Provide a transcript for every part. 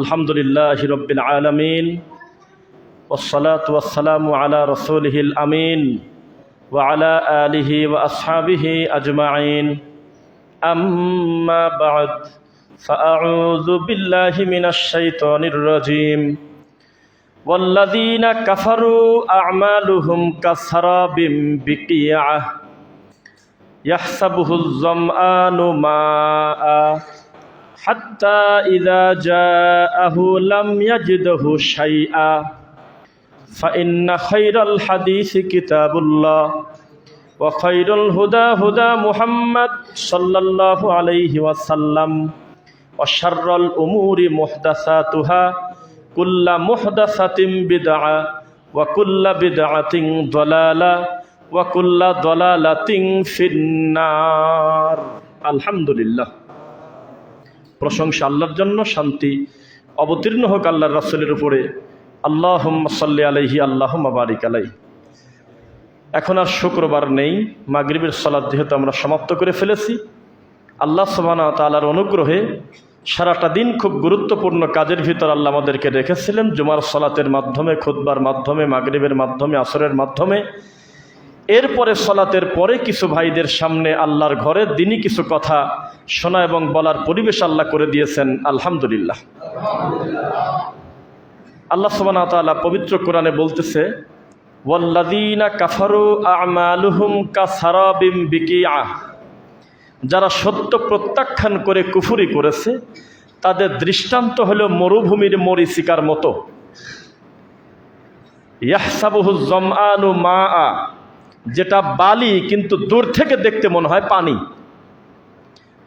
আলহামদুলিল্লাহি রাব্বিল আলামিন ওয়াসসালাতু ওয়াসসালামু আলা রাসূলিহিল আমিন ওয়া আলা আলিহি ওয়া আসহাবিহি আজমাইন আম্মা বা'দ ফাআউযু বিল্লাহি মিনাশ শাইতানির রাজীম ওয়াল্লাযীনা কাফারু আ'মালুহুম কাসরাবিম বিকিআহ ইয়াহসাবুহুজ যামআনু মাআ হাত্তা ইযা জাআহু লাম ইয়াজিদহু শাইআ ফাইন্না খায়রাল হাদিসি কিতাবুল্লাহ ওয়া খায়রুল হুদা হুদা মুহাম্মাদ সাল্লাল্লাহু আলাইহি ওয়াসাল্লাম ওয়া শাররুল উমুরি মুহদাসাতুহা কুল্লু মুহদাসাতিন বিদআহ ওয়া কুল্লু বিদআতিন দালালাহ ওয়া কুল্লু দালালাতিন ফিন্নার। আলহামদুলিল্লাহ, প্রশংসা আল্লাহর জন্য, শান্তি অবতীর্ণ হোক আল্লাহর রাসূলের উপরে। আল্লাহুম্মা সাল্লি আলাইহি আল্লাহুম্মা বারিক আলাইহি। এখন আর শুক্রবার নেই, মাগরিবের সালাত যেহেতু আমরা সমাপ্ত করে ফেলেছি, আল্লাহ সুবহানাহু ওয়া তাআলার অনুগ্রহে সারাটা দিন খুব গুরুত্বপূর্ণ কাজের ভিতর আল্লাহ আমাদেরকে রেখেছিলেন। জুমার সালাতের মাধ্যমে, খুতবার মাধ্যমে, মাগরিবের মাধ্যমে, আসরের মাধ্যমে, এরপরে সালাতের পরে কিছু ভাইদের সামনে আল্লাহর ঘরে দিনই কিছু কথা শোনা এবং বলার পরিবেশ আল্লাহ করে দিয়েছেন। আলহামদুলিল্লাহ। আল্লাহ সুবহানাহু ওয়া তাআলা পবিত্র কোরআনে বলতেছে, ওয়াল্লাযীনা কাফারু আ'মালুহুম কাসারাবিম বিকিআহ, যারা সত্য প্রত্যাখ্যান করে কুফরি করেছে তাদের দৃষ্টান্ত হলো মরুভূমির মরীচিকার মতো। ইয়াহসাবুহুজ যামআনু মাআ, যেটা বালি কিন্তু দূর থেকে দেখতে মনে হয় পানি।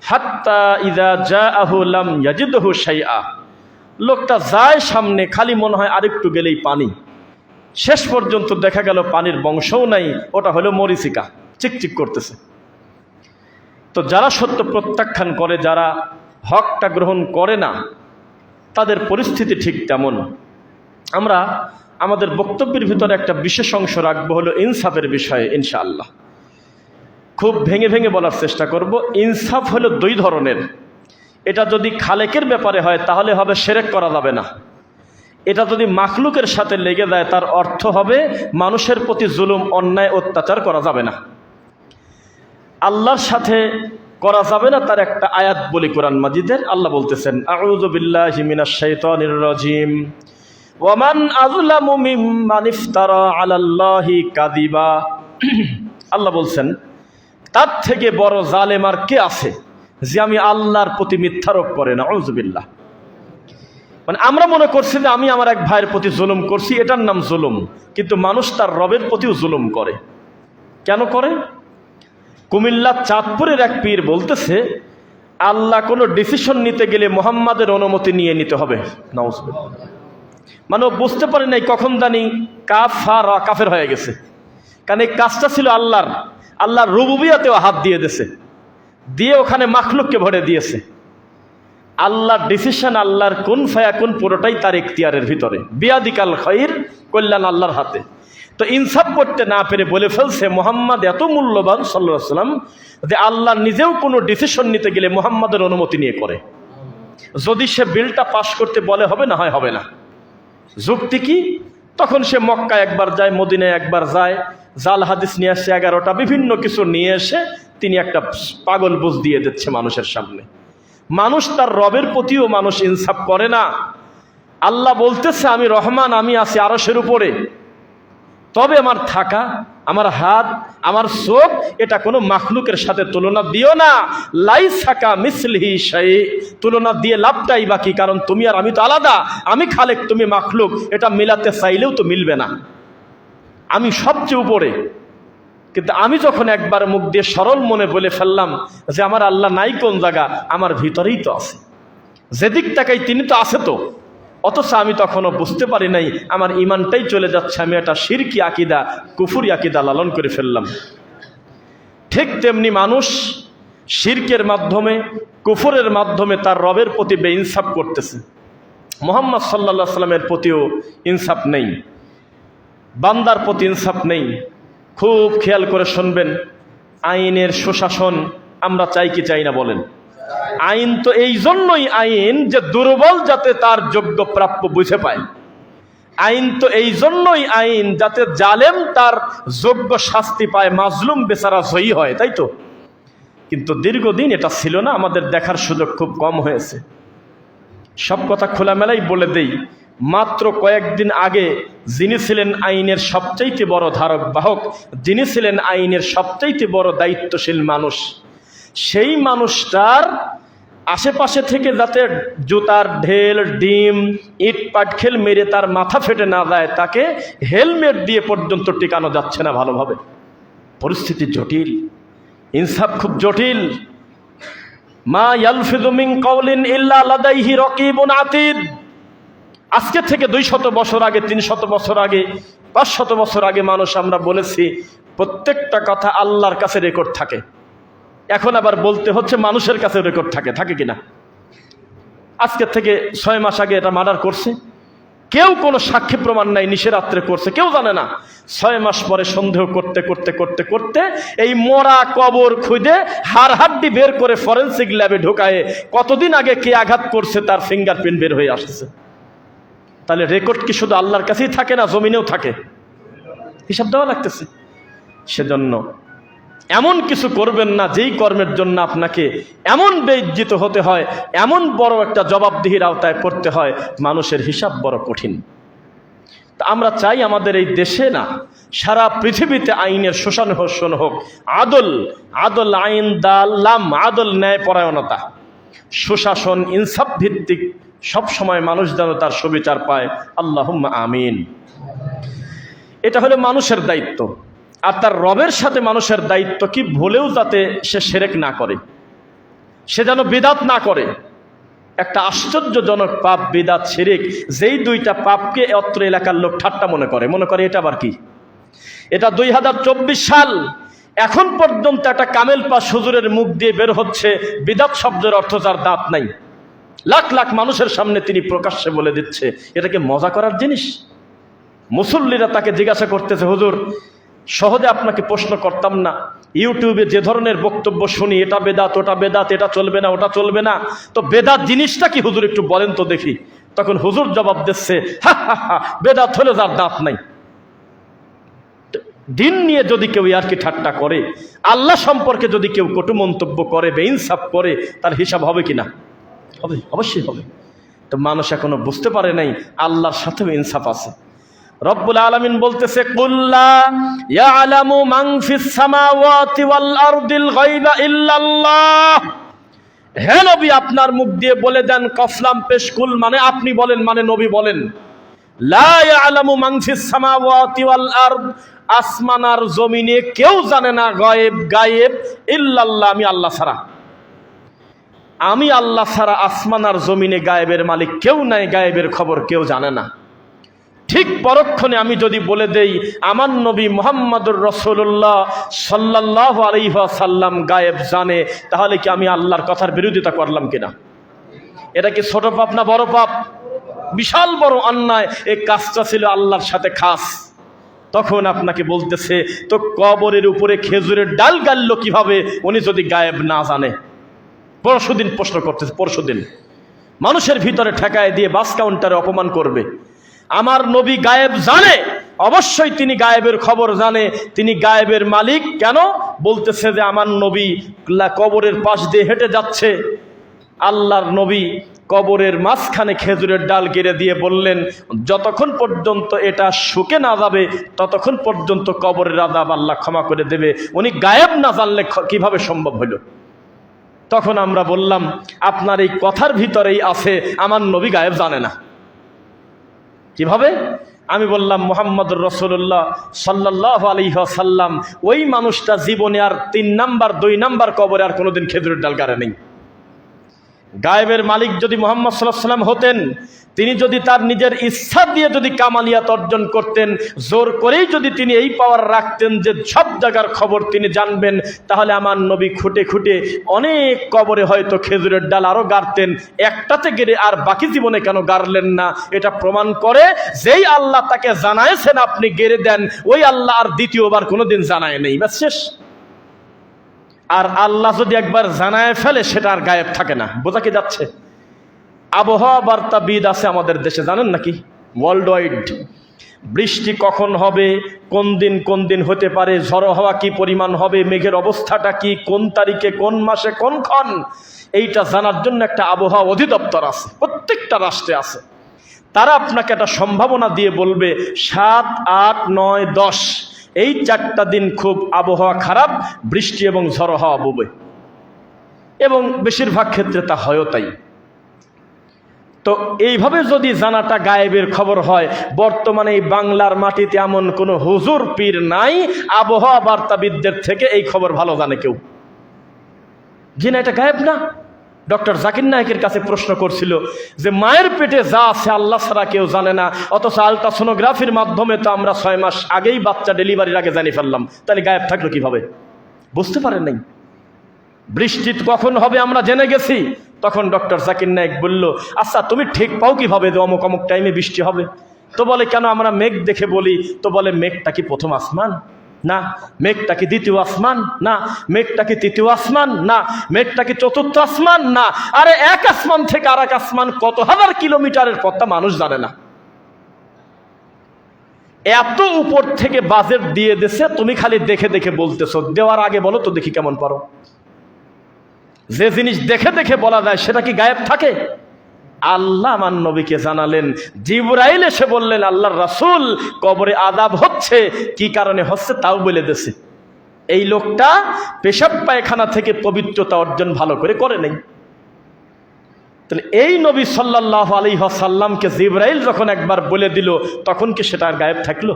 হাত্তা ইযা জাআহু লাম ইয়াজিদহু শাইআ, লোকটা যায় সামনে, খালি মনে হয় আরেকটু গেলেই পানি। শেষ পর্যন্ত দেখা গেল পানির বংশও নাই, ওটা হলো মরীচিকা, চিকচিক করতেছে। তো যারা সত্য প্রত্যাখ্যান করে, যারা হকটা গ্রহণ করে না, তাদের পরিস্থিতি ঠিক তেমন। আমরা আমাদের বক্তব্যের ভিতরে একটা বিশেষ অংশ রাখবো, হলো ইনসাফের বিষয়ে ইনশাআল্লাহ। খুব ভেঙে ভেঙে বলার চেষ্টা করব। ইনসাফ হলো দুই ধরনের। এটা যদি খালেকের ব্যাপারে হয় তাহলে হবে শিরক করা যাবে না। এটা যদি মাখলুকের সাথে লেগে যায় তার অর্থ হবে মানুষের প্রতি জুলুম, অন্যায়, অত্যাচার করা যাবে না। আল্লাহর সাথে করা যাবে না তার একটা আয়াত বলি কোরআন মাজিদের। আল্লাহ বলতেছেন, আউযু বিল্লাহি মিনাশ শাইতানির রাজীম ওয়ামান আযলামু মিম্মান ইফতারা আলাল্লাহি কাযিবা। আল্লাহ বলছেন, তার থেকে বড় জালেম আর কে আছে যে আমি আল্লাহর প্রতি মিথ্যারোপ করে না। আউযু বিল্লাহ। মানে আমরা মনে করছি যে আমি আমার এক ভাইয়ের প্রতি জুলুম করছি, এটার নাম জুলুম, কিন্তু মানুষ তার রবের প্রতিও জুলুম করে। কেন করে? কুমিল্লার চাঁদপুরের এক পীর বলতেছে, আল্লাহ কোনো ডিসিশন নিতে গেলে মুহাম্মাদের অনুমতি নিয়ে নিতে হবে। নাউজুবিল্লাহ। মানে ও বুঝতে পারে নাই কখন জানি কাফের হয়ে গেছে, কারণ এই কাজটা ছিল আল্লাহর। আল্লাহর রুবুবিয়াতেও হাত দিয়ে দিয়েছে, দিয়ে ওখানে মাখলুককে ভরে দিয়েছে। আল্লাহর ডিসিশন, আল্লাহর কুন ফায়াকুন পুরোটাই তার ইখতিয়ারের ভিতরে। বিয়াদিকাল খায়র, কল্যাণ আল্লাহর হাতে। তো ইনসাফ করতে না পেরে বলে ফেলছে মুহাম্মদ এত মূল্যবান সাল্লাল্লাহু আলাইহি ওয়াসাল্লাম যে আল্লাহ নিজেও কোনো ডিসিশন নিতে গেলে মুহাম্মাদের অনুমতি নিয়ে করে। যদি সে বিলটা পাশ করতে বলে হবে না হয় হবে না। যুক্তি কি? তখন সে মক্কা একবার যায়, মদিনায় একবার যায়, জাল হাদিস নিয়ে আসে 11টা, বিভিন্ন কিছু নিয়ে এসে তিনি একটা পাগল বুঝ দিয়ে দিচ্ছে মানুষের সামনে। মানুষ তার রবের প্রতিও মানুষ ইনসাফ করে না। আল্লাহ বলতেছে, আমি রহমান, আমি আছি আরশের উপরে, তবে আমার থাকা, আমার হাত, আমার চোখ, এটা কোনো মাখলুকের সাথে তুলনা দিও না। লাইসা কামিসলিহি শাই, তুলনা দিয়ে লাভটাই বাকি, কারণ তুমি আর আমি তো আলাদা। আমি খালেক, তুমি মাখলুক, এটা মিলাতে চাইলেও তো মিলবে না। আমি সবচেয়ে উপরে, কিন্তু আমি যখন একবার মুখ দিয়ে সরল মনে বলে ফেললাম যে আমার আল্লাহ নাই কোন জায়গা, আমার ভিতরেই তো আছে, যেদিক তাকাই তিনি তো আছে তো, অথচ আমি তখনও বুঝতে পারি নাই আমার ইমানটাই চলে যাচ্ছে, আমি একটা শিরকি আকীদা, কুফরি আকীদা লালন করে ফেললাম। ঠিক তেমনি মানুষ শিরকের মাধ্যমে, কুফরের মাধ্যমে তার রবের প্রতি বেইনসাফ করতেছে। মুহাম্মদ সাল্লাল্লাহু আলাইহি ওয়াসাল্লামের প্রতিও ইনসাফ নেই, বান্দার প্রতি ইনসাফ নেই। খুব খেয়াল করে শুনবেন, আইনের সুশাসন আমরা চাই কি চাই না বলেন? আইন তো এই জন্যই আইন যে দুর্বল যাতে তার যোগ্য প্রাপ্য বুঝে পায়। আইন তো এই জন্যই আইন যাতে জালেম তার যোগ্য শাস্তি পায়, মাজলুম বেচারা জয়ী হয়, তাই তো? কিন্তু দীর্ঘদিন এটা ছিল না, আমাদের দেখার সুযোগ খুব কম হয়েছে। সব কথা খোলামেলাই বলে দেই, মাত্র কয়েকদিন আগে যিনি ছিলেন আইনের সবচাইতে বড় ধারক বাহক, যিনি ছিলেন আইনের সবচাইতে বড় দায়িত্বশীল মানুষ, সেই মানুষটার আশেপাশে থেকে যাতে জুতার ঢেল, ডিম, ইট পাটখেল মেরে তার মাথা ফেটে না যায়, তাকে হেলমেট দিয়ে পর্যন্ত টিকানো যাচ্ছে না ভালোভাবে। পরিস্থিতি জটিল, ইনসাফ খুব জটিল। মা ইয়ালফিযু মিন কাওলিন ইল্লা লাদাইহি রাকীবুন আতীদ। আজকে থেকে 200 বছর আগে, 300 বছর আগে, 500 বছর আগে মানুষ আমরা বলেছি প্রত্যেকটা কথা আল্লাহর কাছে রেকর্ড থাকে। এখন আবার বলতে হচ্ছে মানুষের কাছে রেকর্ড থাকে, থাকে কিনা? আজকে থেকে 6 মাস আগে এটা মার্ডার করছে, কেউ কোনো সাক্ষী প্রমাণ নাই, নিশিরাত্রে করছে, কেউ জানে না। 6 মাস পরে সন্দেহ করতে করতে করতে করতে এই মরা কবর খুঁজে হাড়হাড্ডি বের করে ফরেনসিক ল্যাবে ঢোকায় কতদিন আগে কে আঘাত করছে তার ফিঙ্গারপ্রিন্ট বের হয়ে আসছে। তাহলে রেকর্ড কি শুধু আল্লাহর কাছেই থাকে না, জমিনেও থাকে? হিসাব দেওয়া লাগতেছে। সেজন্য এমন কিছু করবেন না যেই কর্মের জন্য আপনাকে এমন বেইজ্জিত হতে হয়, এমন বড় একটা জবাবদিহির আওতায় পড়তে হয়, মানুষের হিসাব বড় কঠিন। তা আমরা চাই আমাদের এই দেশে না, সারা পৃথিবীতে আইনের শোষণ হোক। আদল, আদল আইন দাল্লাম, আদল ন্যায়পরায়ণতা, সুশাসন, ইনসাফ ভিত্তিক সব সময় মানুষ যেন তার সুবিচার পায়। আল্লাহুম্মা আমিন। এটা হলো মানুষের দায়িত্ব। আর তার রবের সাথে মানুষের দায়িত্ব কি, ভুলেও যাতে সে শিরক না করে, সে যেন বিদআত না করে। একটা আশ্চর্যজনক পাপ বিদআত, শিরক, যেই দুইটা পাপকে অত্র এলাকার লোক ঠাট্টা মনে করে এটা আবার কি? এটা 2024 সাল, এখন পর্যন্ত একটা কামেল পাস হুজুরের মুখ দিয়ে বের হচ্ছে বিদআত শব্দের অর্থ যার দাঁত নাই। লাখ লাখ মানুষের সামনে তিনি প্রকাশ্যে বলে দিচ্ছে। এটাকে মজা করার জিনিস? মুসল্লিরা তাকে জিজ্ঞাসা করতেছে, হুজুর সহজে আপনাকে প্রশ্ন করতাম না, ইউটিউবে যে ধরনের বক্তব্য শুনি, এটা বেদাত, ওটা বেদাত, এটা চলবে না, ওটা চলবে না, তো বেদাত জিনিসটা কি হুজুর একটু বলেন তো দেখি। তখন হুজুর জবাব দিচ্ছে, হা হা হা, বেদাত হলে যার দাঁত নাই। দিন নিয়ে যদি কেউ আর কি ঠাট্টা করে, আল্লাহ সম্পর্কে যদি কেউ কটু মন্তব্য করে, বেইনসাফ করে, তার হিসাব হবে কিনা? হবে, অবশ্যই হবে। তো মানুষ এখনো বুঝতে পারে নাই আল্লাহর সাথেও ইনসাফ আছে। রব্বুল আলামিন বলতেছে, কুল্লা ইয়ালামু মান ফিস সামাওয়াতি ওয়াল আরদিল গায়বা ইল্লাল্লাহ। হে নবী, আপনার মুখ দিয়ে বলে দেন, কফলাম পেশকুল মানে আপনি বলেন, মানে নবী বলেন, লা ইয়ালামু মান ফিস সামাওয়াতি ওয়াল আরদ, আসমান আর জমিনে কেউ জানে না গায়েব, গায়েব ইল্লাল্লাহ, আমি আল্লাহ ছাড়া। আমি আল্লাহ ছাড়া আসমান আর জমিনে গায়েবের মালিক কেউ নাই, গায়েবের খবর কেউ জানে না। ঠিক পরক্ষণে আমি যদি বলে দেই আমার নবী মুহাম্মদুর রাসূলুল্লাহ সাল্লাল্লাহু আলাইহি ওয়াসাল্লাম গায়েব জানে, তাহলে কি আমি আল্লাহর কথার বিরোধিতা করলাম কিনা? এটা কি ছোট পাপ না বড় পাপ? বিশাল বড় অন্যায়। এই কাজটা ছিল আল্লাহর সাথে খাস। তখন আপনাকে বলতেছে, তো কবরের উপরে খেজুরের ডাল গালল কিভাবে উনি যদি গায়েব না জানে? পরশুদিন প্রশ্ন করতেছে, পরশুদিন মানুষের ভিতরে ঠেকায় দিয়ে বাস কাউন্টারে অপমান করবে। আমার নবী গায়েব জানে, অবশ্যই তিনি গায়েবের খবর জানে, তিনি গায়েবের মালিক। কেন বলতেছে যে আমার নবী কবরের পাশ দিয়ে হেঁটে যাচ্ছে, আল্লাহর নবী কবরের মাঝখানে খেজুরের ডাল গেড়ে দিয়ে বললেন, যতক্ষণ পর্যন্ত এটা শুকে না যাবে ততক্ষণ পর্যন্ত কবরের আযাব আল্লাহ ক্ষমা করে দেবে। উনি গায়েব না জানলে কিভাবে সম্ভব হলো? তখন আমরা বললাম, আপনার এই কথার ভিতরেই আছে আমার নবী গায়েব জানে না। কিভাবে? আমি বললাম, মুহাম্মদুর রাসূলুল্লাহ সাল্লাল্লাহু আলাইহি ওয়াসাল্লাম ওই মানুষটা জীবনে আর 3 নাম্বার 2 নাম্বার কবরে আর কোনোদিন খেজুরের ডাল গাড়ে নেই। গায়েবের মালিক যদি মুহাম্মদ সাল্লাল্লাহু আলাইহি ওয়াসাল্লাম হতেন, তিনি যদি তার নিজের ইচ্ছা দিয়ে যদি কামালিয়াত অর্জন করতেন, জোর করেই যদি তিনি এই পাওয়ার রাখতেন যে সব জায়গার খবর তিনি জানবেন, তাহলে আমার নবী খুঁটে খুঁটে অনেক কবরে হয়তো খেজুরের ডাল আরও গাড়তেন। একটাতে গেড়ে আর বাকি জীবনে কেন গাড়লেন না? এটা প্রমাণ করে যেই আল্লাহ তাকে জানাইছেন আপনি গেড়ে দেন, ওই আল্লাহ আর দ্বিতীয়বার কোনোদিন জানায় নেই। ব্যাস শেষ। আর আল্লাহ যদি একবার জানায় ফেলে সেটা আর গায়েব থাকে না। বোঝা কি যাচ্ছে? আবহাওয়া বার্তাবিদ আছে আমাদের দেশে, জানেন নাকি? ওয়ার্ল্ড ওয়াইড বৃষ্টি কখন হবে, কোন দিন হতে পারে, ঝড়ো হাওয়া কি পরিমাণ হবে, মেঘের অবস্থাটা কি, কোন তারিখে, কোন মাসে, কোনক্ষণ, এইটা জানার জন্য একটা আবহাওয়া অধিদপ্তর আছে, প্রত্যেকটা রাষ্ট্রে আছে। তারা আপনাকে একটা সম্ভাবনা দিয়ে বলবে 7, 8, 9, 10 এই 4টা দিন খুব আবহাওয়া খারাপ, বৃষ্টি এবং ঝড়ো হাওয়া ববে, এবং বেশিরভাগ ক্ষেত্রে তা হয়ও তাই। তো এইভাবে যদি জানাটা গায়েবের খবর হয়, বর্তমানে এই বাংলার মাটিতে এমন কোনো হুজুর পীর নাই আবহাওয়া বার্তাবিদদের থেকে এই খবর ভালো জানে কেউ। জি না, এটা গায়েব না। ডক্টর জাকির নায়েকের কাছে প্রশ্ন করছিল যে মায়ের পেটে যা আছে আল্লাহ ছাড়া কেউ জানে না, অথচ আলট্রাসোনোগ্রাফির মাধ্যমে তো আমরা 6 মাস আগেই বাচ্চা ডেলিভারির আগে জানিয়ে ফেললাম, তাহলে গায়েব থাকলো কিভাবে? বুঝতে পারেন নাই? বৃষ্টি কখন হবে আমরা জেনে গেছি। তখন ডক্টর জাকির নায়েক বলল, আচ্ছা তুমি ঠিক পাও কিভাবে যে অমুক অমুক টাইমে বৃষ্টি হবে? তো বলে, কেন আমরা মেঘ দেখে বলি। তো বলে, মেঘটা কি প্রথম আসমান? না। মেঘটা কি দ্বিতীয় আসমান? না। মেঘটা কি তৃতীয় আসমান? না। মেঘটা কি চতুর্থ আসমান? না। আরে এক আসমান থেকে আর এক আসমান কত হাজার কিলোমিটারের পথটা মানুষ জানে না। এত উপর থেকে বাজেট দিয়ে দিছে, তুমি খালি দেখে দেখে বলতেছো। দেওয়ার আগে বলো তো দেখি কেমন পারো। যে জিনিস দেখে দেখে বলা যায় সেটা কি গায়েব থাকে? আল্লাহ আমার নবীকে জানালেন, জিবরাইল এসে বললেন, আল্লাহর রাসূল কবরে আযাব হচ্ছে, কি কারণে হচ্ছে তাও বলে দিয়েছে। এই লোকটা পেশাব পায়খানা থেকে পবিত্রতা অর্জন ভালো করে করে নেই। তাহলে এই নবী সাল্লাল্লাহু আলাইহি ওয়াসাল্লামকে জিবরাইল যখন একবার বলে দিল, তখন কি সেটা আর গায়েব থাকলো?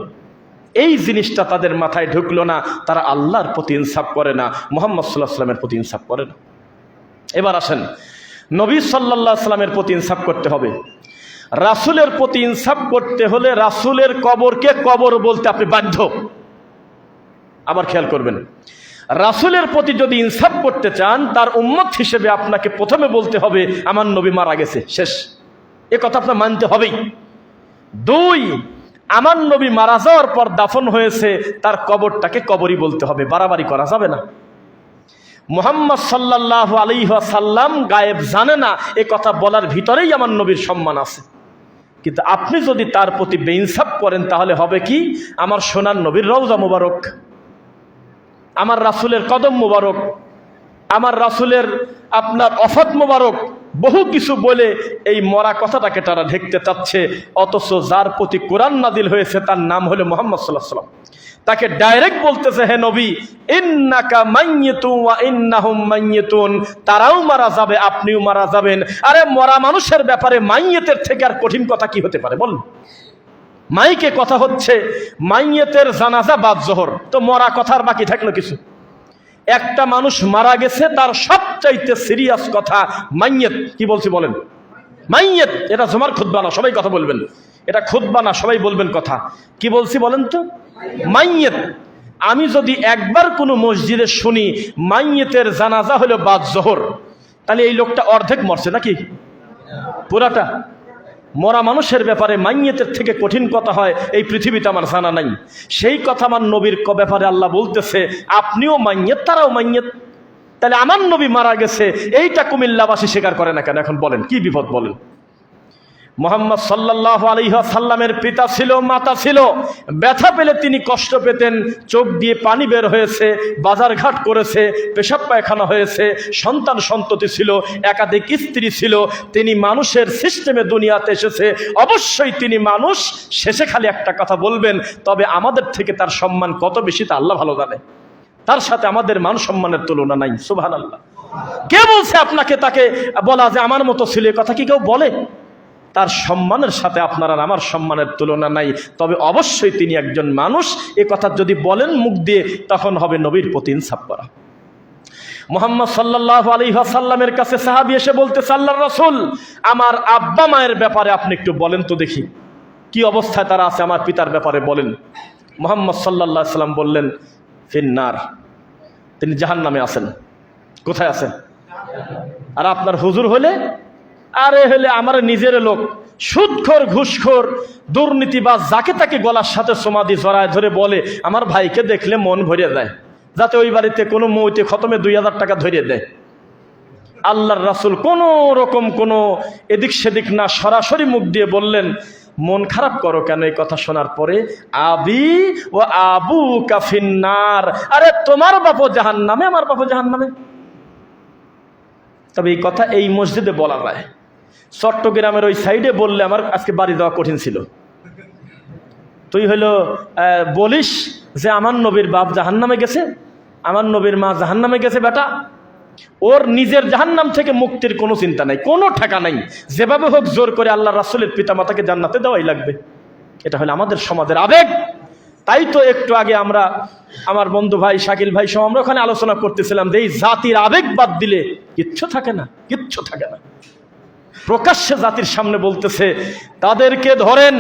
এই জিনিসটা তাদের মাথায় ঢুকলো না। তারা আল্লাহর প্রতি ইনসাফ করে না, মুহাম্মদ সাল্লাল্লাহু আলাইহি ওয়াসাল্লামের প্রতি ইনসাফ করে না। এবার আসেন, নবী সাল্লাল্লাহু আলাইহি ওয়াসাল্লামের প্রতি ইনসাফ করতে হবে। রাসূলের প্রতি ইনসাফ করতে হলে রাসূলের কবরকে কবর বলতে আপনি বাধ্য। আবার খেয়াল করবেন, রাসূলের প্রতি যদি ইনসাফ করতে চান, তার উম্মত হিসেবে আপনাকে প্রথমে বলতে হবে আমার নবী মারা গেছে, শেষ। এ কথা আপনার মানতে হবেই। 2, আমার নবী মারা যাওয়ার পর দাফন হয়েছে, তার কবরটাকে কবরই বলতে হবে, বাড়াবাড়ি করা যাবে না। মুহাম্মদ সাল্লাল্লাহু আলাইহি ওয়াসাল্লাম গায়েব জানে না, এ কথা বলার ভিতরেই আমার নবীর সম্মান আছে। কিন্তু আপনি যদি তার প্রতি বেইনসাফ করেন, তাহলে হবে কি? আমার সোনার নবীর রওজা মুবারক, আমার রাসূলের কদম মুবারক, আমার রাসূলের আপনার অফাত মুবারক, বহু কিছু বলে এই মরা কথাটাকে তারা ঢেকতে চাচ্ছে। অথচ যার প্রতি কোরআন নাজিল হয়েছে তার নাম হলো মুহাম্মদ সাল্লাল্লাহু আলাইহি ওয়াসাল্লাম। তাকে ডাইরেক্ট বলতেছে, হে নবী, ইন্নাকা মাইয়িতুন ওয়া ইন্নাহুম মাইয়িতুন, তারাও মারা যাবে, আপনিও মারা যাবেন। আরে মরা মানুষের ব্যাপারে মাইয়িতের থেকে আর কঠিন কথা কি হতে পারে বল? মাইকে কথা হচ্ছে মাইয়িতের জানাজা বাদ জোহর, তো মরা কথার বাকি থাকলো কিছু? একটা মানুষ মারা গেছে, তার সবচাইতে সিরিয়াস কথা মাইয়িত। কি বলছি বলেন? মাইয়িত। এটা জুমার খুতবা না, সবাই কথা বলবেন। এটা খুতবা না, সবাই বলবেন কথা। কি বলছি বলেন তো? মাইয়িত। আমি যদি একবার কোনো মসজিদে শুনি মাইয়িতের জানাজা হলো বাদ জোহর, তাহলে এই লোকটা অর্ধেক মরছে নাকি পুরাটা? মরা মানুষের ব্যাপারে মাইয়িতের থেকে কঠিন কথা হয় এই পৃথিবীতে আমার জানা নাই। সেই কথা আমার নবীর ব্যাপারে আল্লাহ বলতেছে, আপনিও মাইয়িত, তারাও মাইয়িত। তাহলে আমার নবী মারা গেছে, এইটা কুমিল্লাবাসী স্বীকার করে না কেন? এখন বলেন কি বিপদ বলেন? মুহাম্মদ সাল্লাল্লাহু আলাইহি ওয়াসাল্লামের পিতা ছিল, মাতা ছিল, ব্যথা পেলে তিনি কষ্ট পেতেন, চোখ দিয়ে পানি বের হয়েছে, বাজারঘাট করেছে, পেশাব পায়খানা হয়েছে, সন্তান সন্ততি ছিল, একাধিক স্ত্রী ছিল। তিনি মানুষের সিস্টেমে দুনিয়াতে এসেছে, অবশ্যই তিনি মানুষ। শেষে খালি একটা কথা বলবেন, তবে আমাদের থেকে তার সম্মান কত বেশি তা আল্লাহ ভালো জানে। তার সাথে আমাদের মান সম্মানের তুলনা নাই। সুবহানাল্লাহ। কে বলছে আপনাকে তাকে বলা যে আমার মতো ছিল? কথা কি কেউ বলে? তার সম্মানের সাথে আপনার আর আমার সম্মানের তুলনা নাই। তবে অবশ্যই তিনি একজন মানুষ, এ কথা যদি বলেন মুখ দিয়ে, তখন হবে নবীর প্রতি ইনসাফ করা। মুহাম্মদ সাল্লাল্লাহু আলাইহি ওয়াসাল্লামের কাছে সাহাবী এসে বলতেছে, আল্লাহর রাসূল, আমার আব্বা মায়ের ব্যাপারে আপনি একটু বলেন তো দেখি, কি অবস্থায় তারা আছে, আমার পিতার ব্যাপারে বলেন। মুহাম্মদ সাল্লাল্লাহু আলাইহি ওয়াসাল্লাম বললেন, ফিন্নার, তিনি জাহান্নামে আছেন। কোথায় আছেন? আর আপনার হুজুর হলে, আরে হলে আমার নিজের লোক, সুদখোর, ঘুষখোর, দুর্নীতিবাজ, যাকে তাকে গলার সাথে সমাধি জড়ায় ধরে বলে আমার ভাইকে দেখলে মন ভরে যায়, যাতে ওই বাড়িতে কোনো মৌতে খতমে 2000 টাকা ধরিয়ে দেয়। আল্লাহর রাসূল কোনো রকম কোনো এদিক সেদিক না, সরাসরি মুখ দিয়ে বললেন, মন খারাপ করো কেন এই কথা শোনার পরে? আবি ও আবু কাফিন্নার, আরে তোমার বাপও জাহান্নামে, আমার বাপও জাহান্নামে। তবে এই কথা এই মসজিদে বলা যায়, চট্টগ্রামের ওই সাইডে বললে আমার আজকে বাড়ি দেওয়া কঠিন ছিল। তুই হইলো বলিস যে আমার নবীর বাপ জাহান্নামে গেছে, আমার নবীর মা জাহান্নামে গেছে, বেটা ওর নিজের জাহান্নাম থেকে মুক্তির কোনো চিন্তা নাই, কোনো ঠেকা নাই, যেভাবে হোক জোর করে আল্লাহ রাসূলের পিতামাতাকে জান্নাতে দেওয়াই লাগবে। এটা হলো আমাদের সমাজের আবেগ। তাই তো একটু আগে আমরা, আমার বন্ধু ভাই শাকিল ভাই সহ আমরা ওখানে আলোচনা করতেছিলাম যে এই জাতির আবেগ বাদ দিলে কিচ্ছু থাকে না, কিচ্ছু থাকে না। প্রকাশ্যে জাতির সামনে বলতেছে তাদেরকে ধরেন,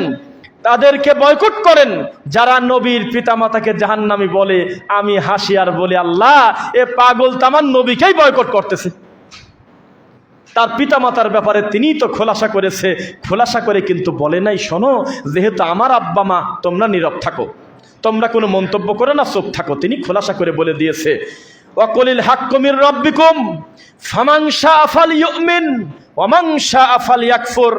তাদেরকে বয়কট করেন যারা নবীর পিতামাতাকে জাহান্নামী বলে। আমি হাসি আর বলি, আল্লাহ, এ পাগল তো আমার নবীকেই বয়কট করতেছে। তার পিতামাতার ব্যাপারে তিনিই তো খোলাসা করেছে, খোলাসা করে কিন্তু বলে নাই, শোনো, যেহেতু আমার আব্বা মা, তোমরা নীরব থাকো, তোমরা কোনো মন্তব্য করো না, চুপ থাকো। তিনি খোলাসা করে বলে দিয়েছে, ওয়াকুলিল হাক্কু মির রাব্বিকুম ফামান শাআ ফালইউমিন ওয়া মান শাআ ফালইয়াকফুর।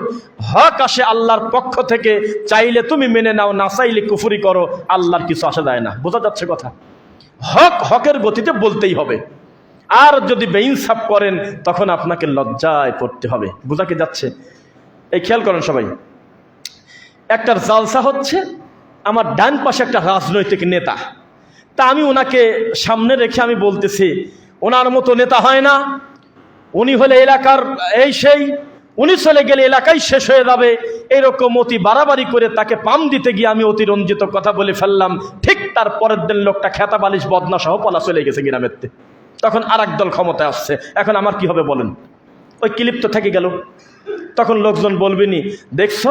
হক আসে আল্লাহর পক্ষ থেকে, চাইলে তুমি মেনে নাও, না চাইলে কুফরি করো, আল্লাহর কিছু আসে যায় না। বোঝা যাচ্ছে কথা? হক হকের গতিতে বলতেই হবে। আর যদি বেইনসাফ করেন তখন আপনাকে লজ্জায় পড়তে হবে। বোঝা কি যাচ্ছে? এই খেয়াল করেন সবাই, একটা জালসা হচ্ছে, আমার ডান পাশে একটা রাজনৈতিক নেতা, তা আমি ওনাকে সামনে রেখে আমি বলতেছি, ওনার মতো নেতা হয় না, উনি হলে এলাকার এই সেই, উনি চলে গেলে এলাকাই শেষ হয়ে যাবে, এরকম অতি বাড়াবাড়ি করে তাকে পাম দিতে গিয়ে আমি অতিরঞ্জিত কথা বলে ফেললাম। ঠিক তার পরের দিন লোকটা খেতা বালিশ বদনা সহ পলা চলে গেছে গ্রামেতে। তখন আর এক দল ক্ষমতায় আসছে, এখন আমার কি হবে বলেন? ওই ক্লিপ তো থেকে গেল। তখন লোকজন বলবেনি, দেখছো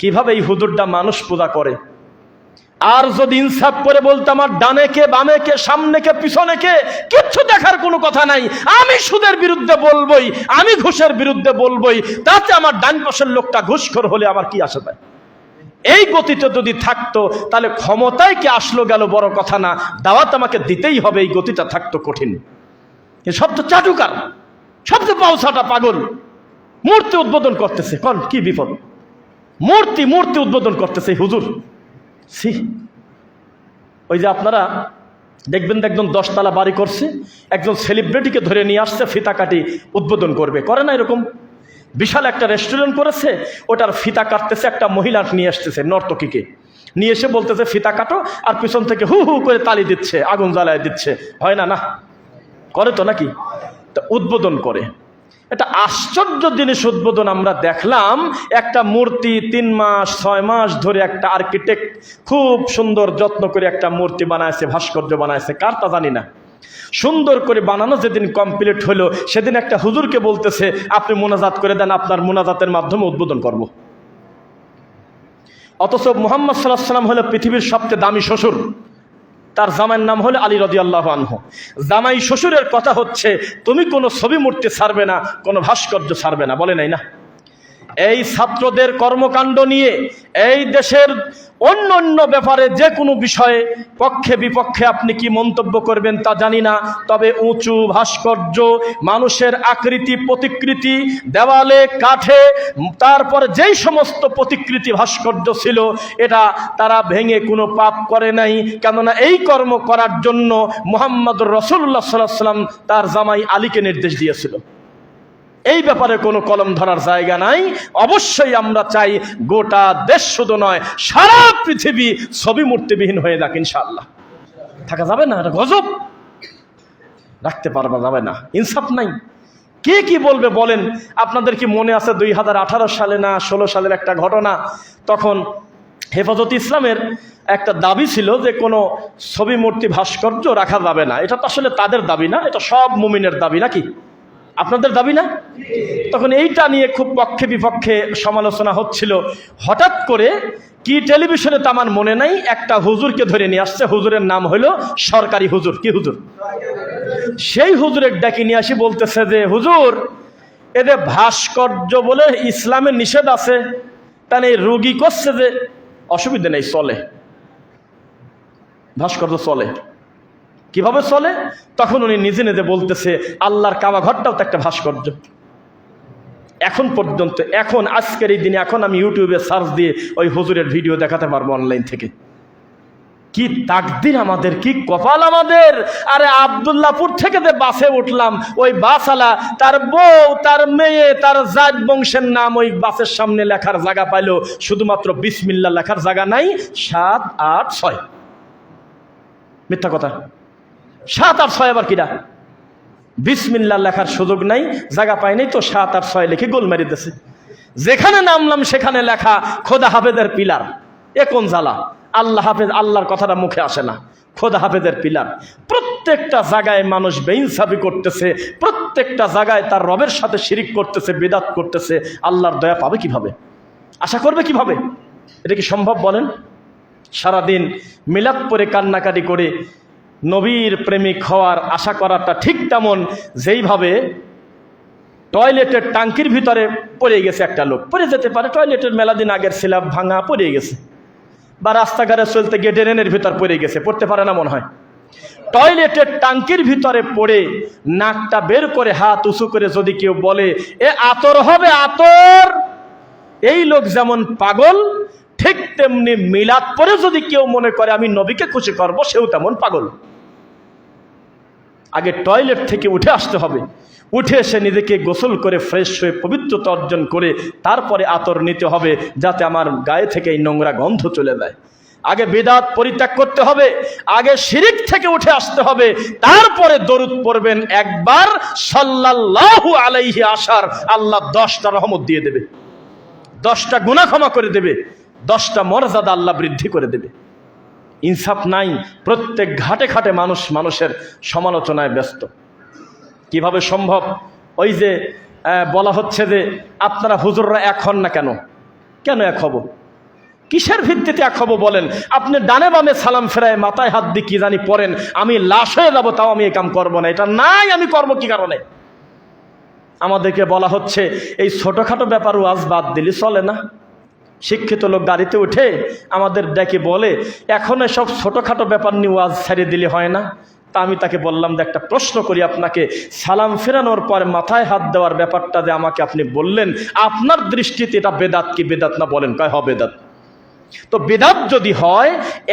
কিভাবে এই হুজুরটা মানুষ পূজা করে। আর যদি ইনসাফ করে বলতে, আমার ডানে কে, বামে কে, সামনে কে, পিছনে কে, কিচ্ছু দেখার কোনো কথা নাই, আমি সুদের বিরুদ্ধে বলবই, আমি ঘুষের বিরুদ্ধে বলবই, তাতে আমার ডান পাশের লোকটা ঘুষখোর হলে আমার কি আসে যায়? এই গতিতে যদি থাকতো তাহলে ক্ষমতায় কে আসলো গেল বড় কথা না, দাওয়াত আমাকে দিতেই হবে, এই গতিটা থাকতো কঠিন। সব তো চাটুকার, সবচেয়ে পাউসাটা পাগল, মূর্তি উদ্বোধন করতেছে। কোন কি বিপদ? মূর্তি উদ্বোধন করতেছে হুজুর। সি, ওই যে আপনারা দেখবেন একজন 10 তলা বাড়ি করছে, একজন সেলিব্রিটিকে ধরে নিয়ে আসছে, ফিতা কাটি উদ্বোধন করবে, করে না এরকম? বিশাল একটা রেস্টুরেন্ট করেছে, ওটার ফিতা কাটতেছে একটা মহিলা নিয়ে আসতেছে, নর্তকীকে নিয়ে এসে বলতেছে ফিতা কাটো, আর পিছন থেকে হু হু করে তালি দিচ্ছে, আগুন জ্বালায় দিচ্ছে। হয় না? না করে তো নাকি? তা উদ্বোধন করে, এটা আশ্চর্য জিনিস উদ্বোধন আমরা দেখলাম। একটা মূর্তি 3 মাস 6 মাস ধরে একটা আর্কিটেক্ট খুব সুন্দর যত্ন করে একটা মূর্তি বানাইছে, ভাস্কর্য বানাইছে, কার তা জানি না। সুন্দর করে বানানো যেদিন কমপ্লিট হলো, সেদিন একটা হুজুরকে বলতেছে, আপনি মোনাজাত করে দেন, আপনার মোনাজাতের মাধ্যমে উদ্বোধন করব। অথচ মুহাম্মদ সাল্লাল্লাহু আলাইহি ওয়াসাল্লাম হলো পৃথিবীর সবচেয়ে দামি শ্বশুর, তার জামাইয়ের নাম হলো আলী রাদিয়াল্লাহু আনহু। জামাই শ্বশুরের কথা হচ্ছে, তুমি কোনো ছবি মূর্তি ছাড়বে না, কোনো ভাস্কর্য ছাড়বে না, বলে নাই না? এই ছাত্রদের কর্মকাণ্ড নিয়ে এই দেশের অন্য অন্য ব্যাপারে যে কোনো বিষয়ে পক্ষে বিপক্ষে আপনি কি মন্তব্য করবেন তা জানি না, তবে উঁচু ভাস্কর্য, মানুষের আকৃতি প্রতিকৃতি, দেওয়ালে কাঠে, তারপরে যেই সমস্ত প্রতিকৃতি ভাস্কর্য ছিল, এটা তারা ভেঙে কোনো পাপ করে নাই। কেননা এই কর্ম করার জন্য মুহাম্মদুর রাসূলুল্লাহ সাল্লাল্লাহু আলাইহি ওয়াসাল্লাম তার জামাই আলীকে নির্দেশ দিয়েছিল। এই ব্যাপারে কোনো কলম ধরার জায়গা নাই। অবশ্যই আমরা চাই গোটা দেশ শুধু নয়, সারা পৃথিবী ছবি মূর্তিবিহীন হয়ে যাক ইনশাআল্লাহ। থাকা যাবে না, এটা গজব, রাখতে পারবা যাবে না, ইনসাফ নাই। কে কি বলবে বলেন? আপনাদের কি মনে আছে 2018 সালে না 16 সালের একটা ঘটনা? তখন হেফাজত ইসলামের একটা দাবি ছিল যে কোনো ছবি মূর্তি ভাস্কর্য রাখা যাবে না। এটা তো আসলে তাদের দাবি না, এটা সব মুমিনের দাবি, নাকি আপনাদের দাবি না? তখন এইটা নিয়ে খুব পক্ষে বিপক্ষে সমালোচনা হচ্ছিল। হঠাৎ করে কি টেলিভিশনে তো আমার মনে নাই, একটা হুজুরকে ধরে নিয়ে আসছে, হুজুরের নাম হলো সরকারি হুজুর। কি হুজুর? সেই হুজুরের ডাকি নিয়ে আসি বলতেছে যে, হুজুর, এদের ভাস্কর্য বলে ইসলামে নিষেধ আছে, তাহলে রোগী করছে যে অসুবিধা নেই, চলে, ভাস্কর্য চলে। কিভাবে চলে? তখন উনি নিজে নিজে বলতেছে, আল্লাহর কাবা ঘরটাও তো একটা ভাস্কর্য। এখন পর্যন্ত, এখন আজকের এই দিনে, এখন আমি ইউটিউবে সার্চ দিয়ে ওই হুজুরের ভিডিও দেখাতে পারবো অনলাইন থেকে। কি তাকদির আমাদের, কি কপাল আমাদের। আরে আব্দুল্লাহপুর থেকে যে বাসে উঠলাম, ওই বাসওয়ালা তার বউ, তার মেয়ে, তার জাত বংশের নাম ওই বাসের সামনে লেখার জায়গা পাইলো, শুধুমাত্র বিসমিল্লাহ লেখার জায়গা নাই। 7, 8, 6 মিথ্যা কথা। 7 আর 6 আবার কিরা? বিসমিল্লাহ লেখার সুযোগ নাই, জায়গা পাই নাই তো 7 আর 6 লিখে গোল মেরে দিতেছে। যেখানে নামলাম সেখানে লেখা খোদা হাফেজের পিলার। এ কোন জ্বালা! আল্লাহ হাফেজ, আল্লাহর কথাটা মুখে আসে না। খোদা হাফেজের পিলার। প্রত্যেকটা জায়গায় মানুষ বেইনসাফি করতেছে, প্রত্যেকটা জায়গায় তার রবের সাথে শিরিক করতেছে, বিদআত করতেছে। আল্লাহর দয়া পাবে কিভাবে? আশা করবে কিভাবে? এটা কি সম্ভব বলেন? সারাদিন মিলাদ পরে কান্নাকাটি করে নবীর প্রেমিক হওয়ার আশা করাটা ঠিক তেমন যেইভাবে টয়লেটের টাঙ্কির ভিতরে পড়ে গেছে একটা লোক, পড়ে যেতে পারে, টয়লেটের মেলা দিন আগের স্ল্যাব ভাঙা, পড়ে গেছে, বা রাস্তাঘাটে চলতে গিয়ে ড্রেনের ভিতর পড়ে গেছে, পড়তে পারে না মনে হয়। টয়লেটের টাঙ্কির ভিতরে পড়ে নাকটা বের করে হাত উঁচু করে যদি কেউ বলে এ আতর হবে আতর, এই লোক যেমন পাগল, ঠিক তেমনি মিলাদ পরে যদি কেউ মনে করে আমি নবীকে খুশি করব, সেও তেমন পাগল। আগে টয়লেট থেকে উঠে আসতে হবে, উঠে এসে নিজেকে গোসল করে ফ্রেশ হয়ে পবিত্রতা অর্জন করে তারপরে আতর নিতে হবে, যাতে আমার গায়ে থেকে এই নোংরা গন্ধ চলে যায়। আগে বিদআত পরিত্যাগ করতে হবে, আগে শিরিক থেকে উঠে আসতে হবে, তারপরে দরুদ পড়বেন একবার সাল্লাল্লাহু আলাইহি আসার, আল্লাহ 10টা রহমত দিয়ে দেবে, 10টা গুনাহ ক্ষমা করে দেবে, 10টা মর্যাদা আল্লাহ বৃদ্ধি করে দেবে। ইনসাফ নাই, প্রত্যেক ঘাটে ঘাটে মানুষ মানুষের সমালোচনায় ব্যস্ত। কিভাবে সম্ভব? ওই যে বলা হচ্ছে যে আপনারা হুজুররা এক হন না কেন? কেন এক হব? কিসের ভিত্তিতে এক হব বলেন? আপনি ডানে বামে সালাম ফেরায় মাথায় হাত দিয়ে কি জানি পড়েন, আমি লাশ হয়ে যাবো তাও আমি এই কাম করবো না, এটা নাই, আমি করবো কি কারণে? আমাদেরকে বলা হচ্ছে এই ছোটোখাটো ব্যাপার ওয়াজ বাদ দিলে চলে না। শিক্ষিত লোক গাড়িতে উঠে আমাদের ডেকে বলে এখন এসব ছোটোখাটো ব্যাপার নিয়ে ওয়াজ ছাড়িয়ে দিলে হয় না। তা আমি তাকে বললাম যে একটা প্রশ্ন করি আপনাকে, সালাম ফেরানোর পর মাথায় হাত দেওয়ার ব্যাপারটা যে আমাকে আপনি বললেন, আপনার দৃষ্টিতে এটা বেদাত কি বেদাত না? বলেন। কয় হ বেদাত। তো বেদাত যদি হয়,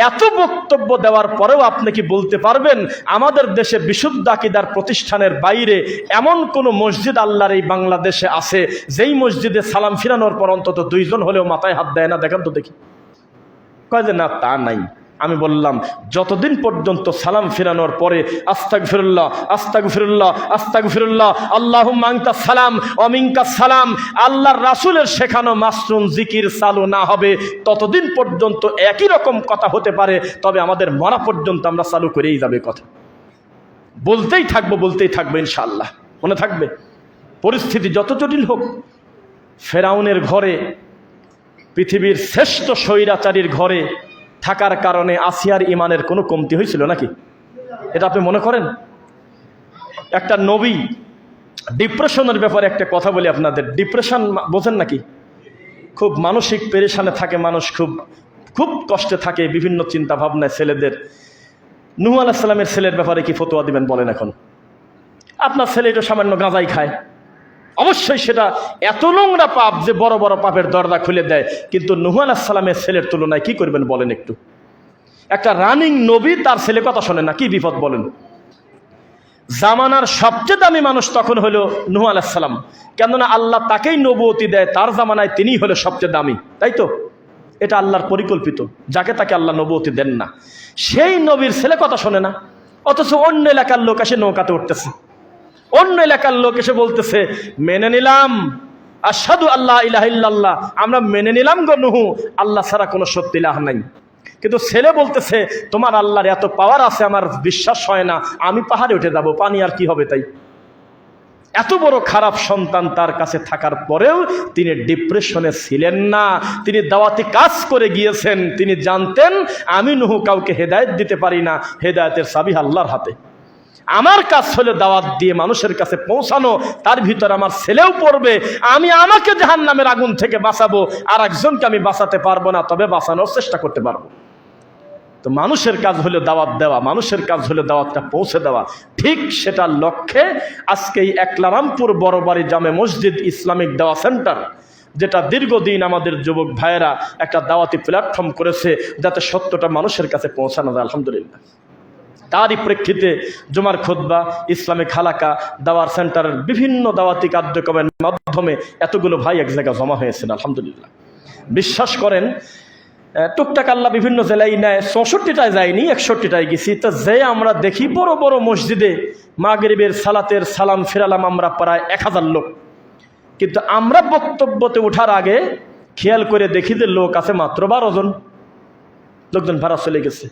এত বক্তব্য দেওয়ার পরেও আপনি কি বলতে পারবেন আমাদের দেশে বিশুদ্ধ আকীদার প্রতিষ্ঠানের বাইরে এমন কোন মসজিদ আল্লাহর এই বাংলাদেশে আছে যেই মসজিদে সালাম ফিরানোর পর অন্তত 2 জন হলেও মাথায় হাত দেয় না? দেখান তো দেখি। কয় যে না, তা নাই। আমি বললাম যতদিন পর্যন্ত সালাম ফিরানোর পরে আস্তাগফিরুল্লাহ আস্তাগফিরুল্লাহ আস্তাগফিরুল্লাহ আল্লাহুম্মা আনতাস সালাম ওয়া মিনকাস সালাম আল্লাহর রাসূলের শেখানো মাসনুন জিকির চালু না হবে, ততদিন পর্যন্ত একই রকম কথা হতে পারে, তবে আমাদের মরা পর্যন্ত আমরা চালু করেই যাবে কথা, বলতেই থাকবো ইনশাআল্লাহ। মনে থাকবে, পরিস্থিতি যত জটিল হোক। ফেরাউনের ঘরে, পৃথিবীর শ্রেষ্ঠ স্বৈরাচারীর ঘরে থাকার কারণে আসিয়ার ইমানের কোনো কমতি হয়েছিল নাকি? এটা আপনি মনে করেন? একটা নবী, ডিপ্রেশনের ব্যাপারে একটা কথা বলি আপনাদের। ডিপ্রেশন বোঝেন নাকি? খুব মানসিক পেরেশানে থাকে মানুষ, খুব কষ্টে থাকে, বিভিন্ন চিন্তা ভাবনায় ছেলেদের। নূহ আলাইহিস সালামের ছেলের ব্যাপারে কি ফতোয়া দিবেন বলেন? এখন আপনার ছেলে এটা সামান্য গাঁজাই খায়, অবশ্যই সেটা এত নোংরা পাপ যে বড় বড় পাপের দরজা খুলে দেয়, কিন্তু নূহ আলাইহিস সালামের ছেলের তুলনায় কি করবেন বলেন একটু? একটা রানিং নবী, তার ছেলে কথা শোনে না, কি বিপদ বলেন? জামানার সবচেয়ে দামি মানুষ তখন হলো নূহ আলাইহিস সালাম, কেননা আল্লাহ তাকেই নবুয়তি দেয়, তার জামানায় তিনিই হলো সবচেয়ে দামি, তাই তো? এটা আল্লাহর পরিকল্পিত, যাকে তাকে আল্লাহ নবুয়তি দেন না। সেই নবীর ছেলে কথা শোনে না, অথচ অন্য এলাকার লোক এসে নৌকাতে উঠতেছে, অন্য এলাকার লোক এসে বলতেছে মেনে নিলাম, আশহাদু আল্লা ইলাহা ইল্লাল্লাহ, আমরা মেনে নিলাম গো নূহ, আল্লাহ ছাড়া কোনো সত্য ইলাহ নাই। কিন্তু ছেলে বলতেছে তোমার আল্লাহর এত পাওয়ার আছে, আমার বিশ্বাস হয় না, আমি পাহাড়ে উঠে যাব, পানি আর কি হবে তাই। এত বড় খারাপ সন্তান তার কাছে থাকার পরেও তিনি ডিপ্রেশনে ছিলেন না। তিনি দাওয়াতি কাজ করে গিয়েছেন, তিনি জানতেন আমি নূহ কাউকে হেদায়েত দিতে পারি না, হেদায়েতের চাবি আল্লাহর হাতে। আমার কাজ হলো দাওয়াত দিয়ে মানুষের কাছে পৌঁছানো, তার ভিতর আমার ছেলেও পড়বে, আমি আমাকে জাহান্নামের আগুন থেকে বাঁচাবো, আর একজনকে আমি বাঁচাতে পারবো না, তবে বাঁচানোর চেষ্টা করতে পারবো। তো মানুষের কাজ হলো দাওয়াত দেওয়া, মানুষের কাজ হলো দাওয়াতটা পৌঁছে দেওয়া। ঠিক সেটার লক্ষ্যে আজকে এই একলারামপুর বড়বাড়ি জামে মসজিদ ইসলামিক দাওয়া সেন্টার, যেটা দীর্ঘদিন আমাদের যুবক ভাইয়েরা একটা দাওয়াতি প্ল্যাটফর্ম করেছে যাতে সত্যটা মানুষের কাছে পৌঁছানো যায়, আলহামদুলিল্লাহ। তারই প্রেক্ষিতে জুমার খুতবা, ইসলামিক হালাকা, দাওয়ার সেন্টারের বিভিন্ন দাওয়াতি কার্যক্রমের মাধ্যমে এতগুলো ভাই এক জায়গায় জমা হয়েছেন, আলহামদুলিল্লাহ। বিশ্বাস করেন, টুকটাক আল্লাহ বিভিন্ন জেলায় নেয়, 64টায় যায়নি, 61টায় গেছি। তো যে আমরা দেখি বড় বড় মসজিদে মাগরিবের সালাতের সালাম ফিরালাম আমরা প্রায় 1000 লোক, কিন্তু আমরা বক্তব্যতে ওঠার আগে খেয়াল করে দেখি যে লোক আছে মাত্র 12 জন, লোকজন ভাড়া চলে গেছে।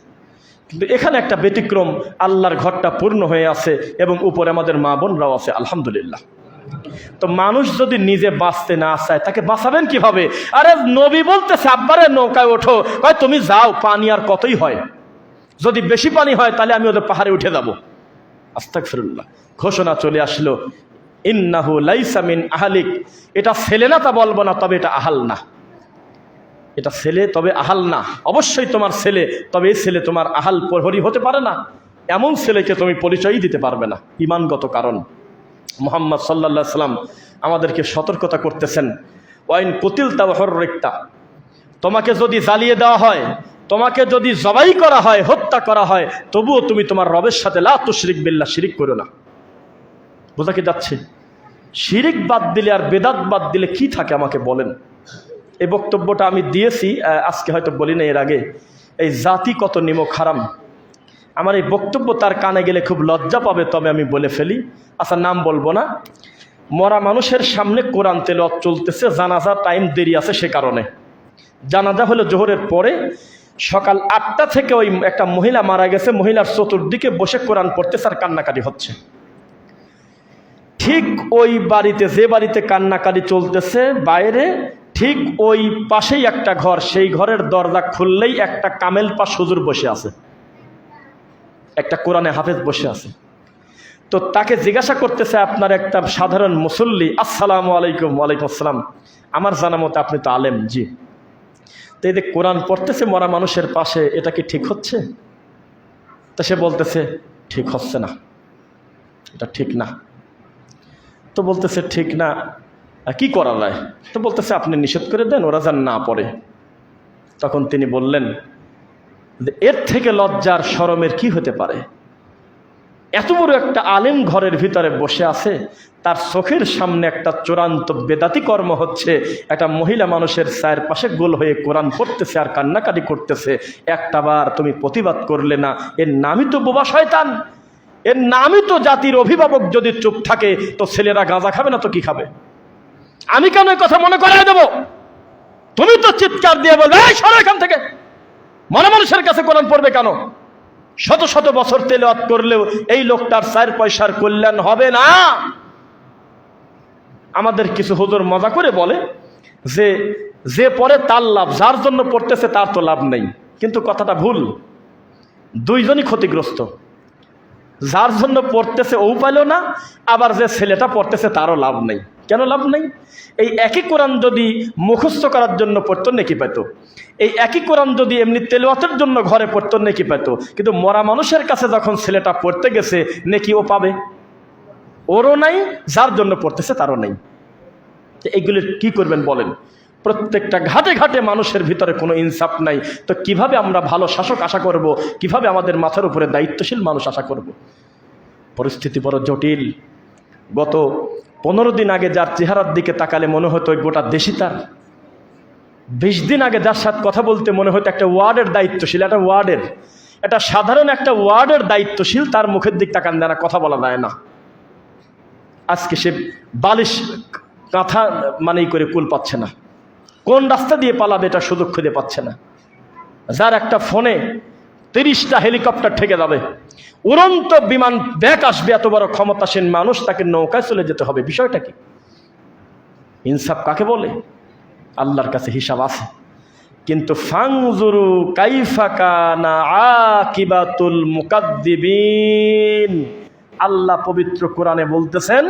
কিন্তু এখানে একটা ব্যতিক্রম, আল্লাহর ঘরটা পূর্ণ হয়ে আছে এবং উপরে আমাদের মা বোনরাও আছে, আলহামদুলিল্লাহ। তো মানুষ যদি নিজে বাঁচতে না চায় তাকে বাঁচাবেন কিভাবে? আরে নবী বলতেছে আব্বারে নৌকায় ওঠো, কয় তুমি যাও, পানি আর কতই হয়, যদি বেশি পানি হয় তাহলে আমি ওদের পাহাড়ে উঠে যাব। আস্তাগফিরুল্লাহ। ঘোষণা চলে আসলো, ইন্নাহু লাইসা মিন আহলিক। এটা ছেলে না তা বলবো না, তবে এটা আহাল না। এটা ছেলে তবে আহাল না, অবশ্যই তোমার ছেলে, তবে এই ছেলে তোমার আহাল প্রহরী হতে পারে না। এমন ছেলেকে তুমি পরিচয়ই দিতে পারবে না, ইমানগত কারণ। মুহাম্মদ সাল্লাল্লাহু আলাইহি সাল্লাম আমাদেরকে সতর্কতা করতেছেন, ওয়াইন কুতিলতা ওয়া হুররিকতা, তোমাকে যদি জ্বালিয়ে দেওয়া হয়, তোমাকে যদি জবাই করা হয়, হত্যা করা হয়, তবুও তুমি তোমার রবের সাথে লা তুশরিক বিল্লাহ, শিরিক করো না। বোঝা কি যাচ্ছে? শিরিক বাদ দিলে আর বেদাত বাদ দিলে কি থাকে আমাকে বলেন। এই বক্তব্যটা আমি দিয়েছি, আজকে হয়তো বলি না, এর আগে। এই জাতি কত নিমক হারাম, আমার এই বক্তব্য তার কানে গেলে খুব লজ্জা পাবে, তবে আমি বলে ফেলি। আচ্ছা, নাম বলবো না। মরা মানুষের সামনে কোরআন তেলাওয়াত চলতেছে, জানাজা টাইম দেরি আছে, সে কারণে জানাজা হলো জোহরের পরে, সকাল 8টা থেকে ওই একটা মহিলা মারা গেছে, মহিলার চতুর্দিকে বসে কোরআন পড়তেছে আর কান্নাকাটি হচ্ছে। ঠিক ওই বাড়িতে, যে বাড়িতে কান্নাকাটি চলতেছে বাইরে, ঠিক ওই পাশেই একটা ঘর, সেই ঘরের দরজা খুললেই একটা কামেল পাশ হুজুর বসে আছে, একটা কোরআনে হাফেজ বসে আছে। তো তাকে জিজ্ঞাসা করতেছে, আপনার একটা সাধারণ মুসল্লি, আসসালামু আলাইকুম। ওয়ালাইকুম আসসালাম। আমার জানা মতে আপনি তো আলেম। জি। তো এই যে কোরআন পড়তেছে মরা মানুষের পাশে, এটা কি ঠিক হচ্ছে? তা সে বলতেছে ঠিক হচ্ছে না, এটা ঠিক না। তো বলতেছে ঠিক না, কি করা যায়? তো বলতেছে আপনি নিষেধ করে দেন, ওরা যেন না পড়ে। তখন তিনি বললেন, এর থেকে লজ্জার শরমের কি হতে পারে? এত বড় একটা আলেম ঘরের ভিতরে বসে আছে, তার চোখের সামনে একটা চূড়ান্ত বেদাতি কর্ম হচ্ছে, একটা মহিলা মানুষের ছায়ের পাশে গোল হয়ে কোরআন পড়তেছে আর কান্নাকাটি করতেছে। একটাবার তুমি প্রতিবাদ করলে না, এর নামই তো বোবা শয়তান, এর নামই তো জাতির অভিভাবক। যদি চুপ থাকে তো ছেলেরা গাঁজা খাবে না তো কি খাবে? আমি কেন এই কথা মনে করিয়ে দেব? তুমি তো চিৎকার দিয়ে বলবে, এই সরো এখান থেকে, মনে মানুষের কাছে কোরআন পড়বে কেন? শত শত বছর তেলাওয়াত করলেও এই লোকটার 4 পয়সার কল্যাণ হবে না। আমাদের কিছু হুজুর মজা করে বলে যে যে পড়ে তার লাভ, যার জন্য পড়তেছে তার তো লাভ নেই। কিন্তু কথাটা ভুল, দুইজনই ক্ষতিগ্রস্ত। যার জন্য পড়তেছে ও পাইল না, আবার যে ছেলেটা পড়তেছে তারও লাভ নেই। কেন লাভ নেই? এই একই কোরআন যদি মুখস্থ করার জন্য পড়তো নেকি পেত, এই একই কোরআন যদি এমনি তেলাওয়াতের জন্য ঘরে পড়তো নেকি পেত, কিন্তু মরা মানুষের কাছে যখন ছেলেটা পড়তে গেছে নেকি ও পাবে? ওরও নাই, যার জন্য পড়তেছে তারও নেই। এইগুলির কি করবেন বলেন? প্রত্যেকটা ঘাটে ঘাটে মানুষের ভিতরে কোনো ইনসাফ নাই। তো কিভাবে আমরা ভালো শাসক আশা করব? কিভাবে আমাদের মাথার উপরে দায়িত্বশীল মানুষ আশা করব? পরিস্থিতি বড় জটিল। গত 15 দিন আগে যার চেহারার দিকে তাকালে মনে হতো গোটা দেশই তার। 20 দিন আগে যার সাথে কথা বলতে মনে হতো একটা ওয়ার্ডের দায়িত্বশীল, একটা ওয়ার্ডের, একটা সাধারণ একটা ওয়ার্ডের দায়িত্বশীল, তার মুখের দিক তাকান দেয় না, কথা বলা যায় না। আজকে সে বালিশ কাঁথা মানেই করে কুল পাচ্ছে না, কোন রাস্তা দিয়ে পালাবে এটা সুযোগ খুঁজে পাচ্ছে না। যার একটা ফোনে 30টা হেলিকপ্টার ঠেকে যাবে, উড়ন্ত বিমান ব্যাক আসবে, এত বড় ক্ষমতাসীন মানুষ, তাকে নৌকায় চলে যেতে হবে। বিষয়টা কি? ইনসাফ কাকে বলে? আল্লাহর কাছে হিসাব আছে। কিন্তু ফাংজুরু কাইফা কানা আকিবাতুল মুকাদ্দিবিন, আল্লাহ পবিত্র কোরআনে বলতেছেন,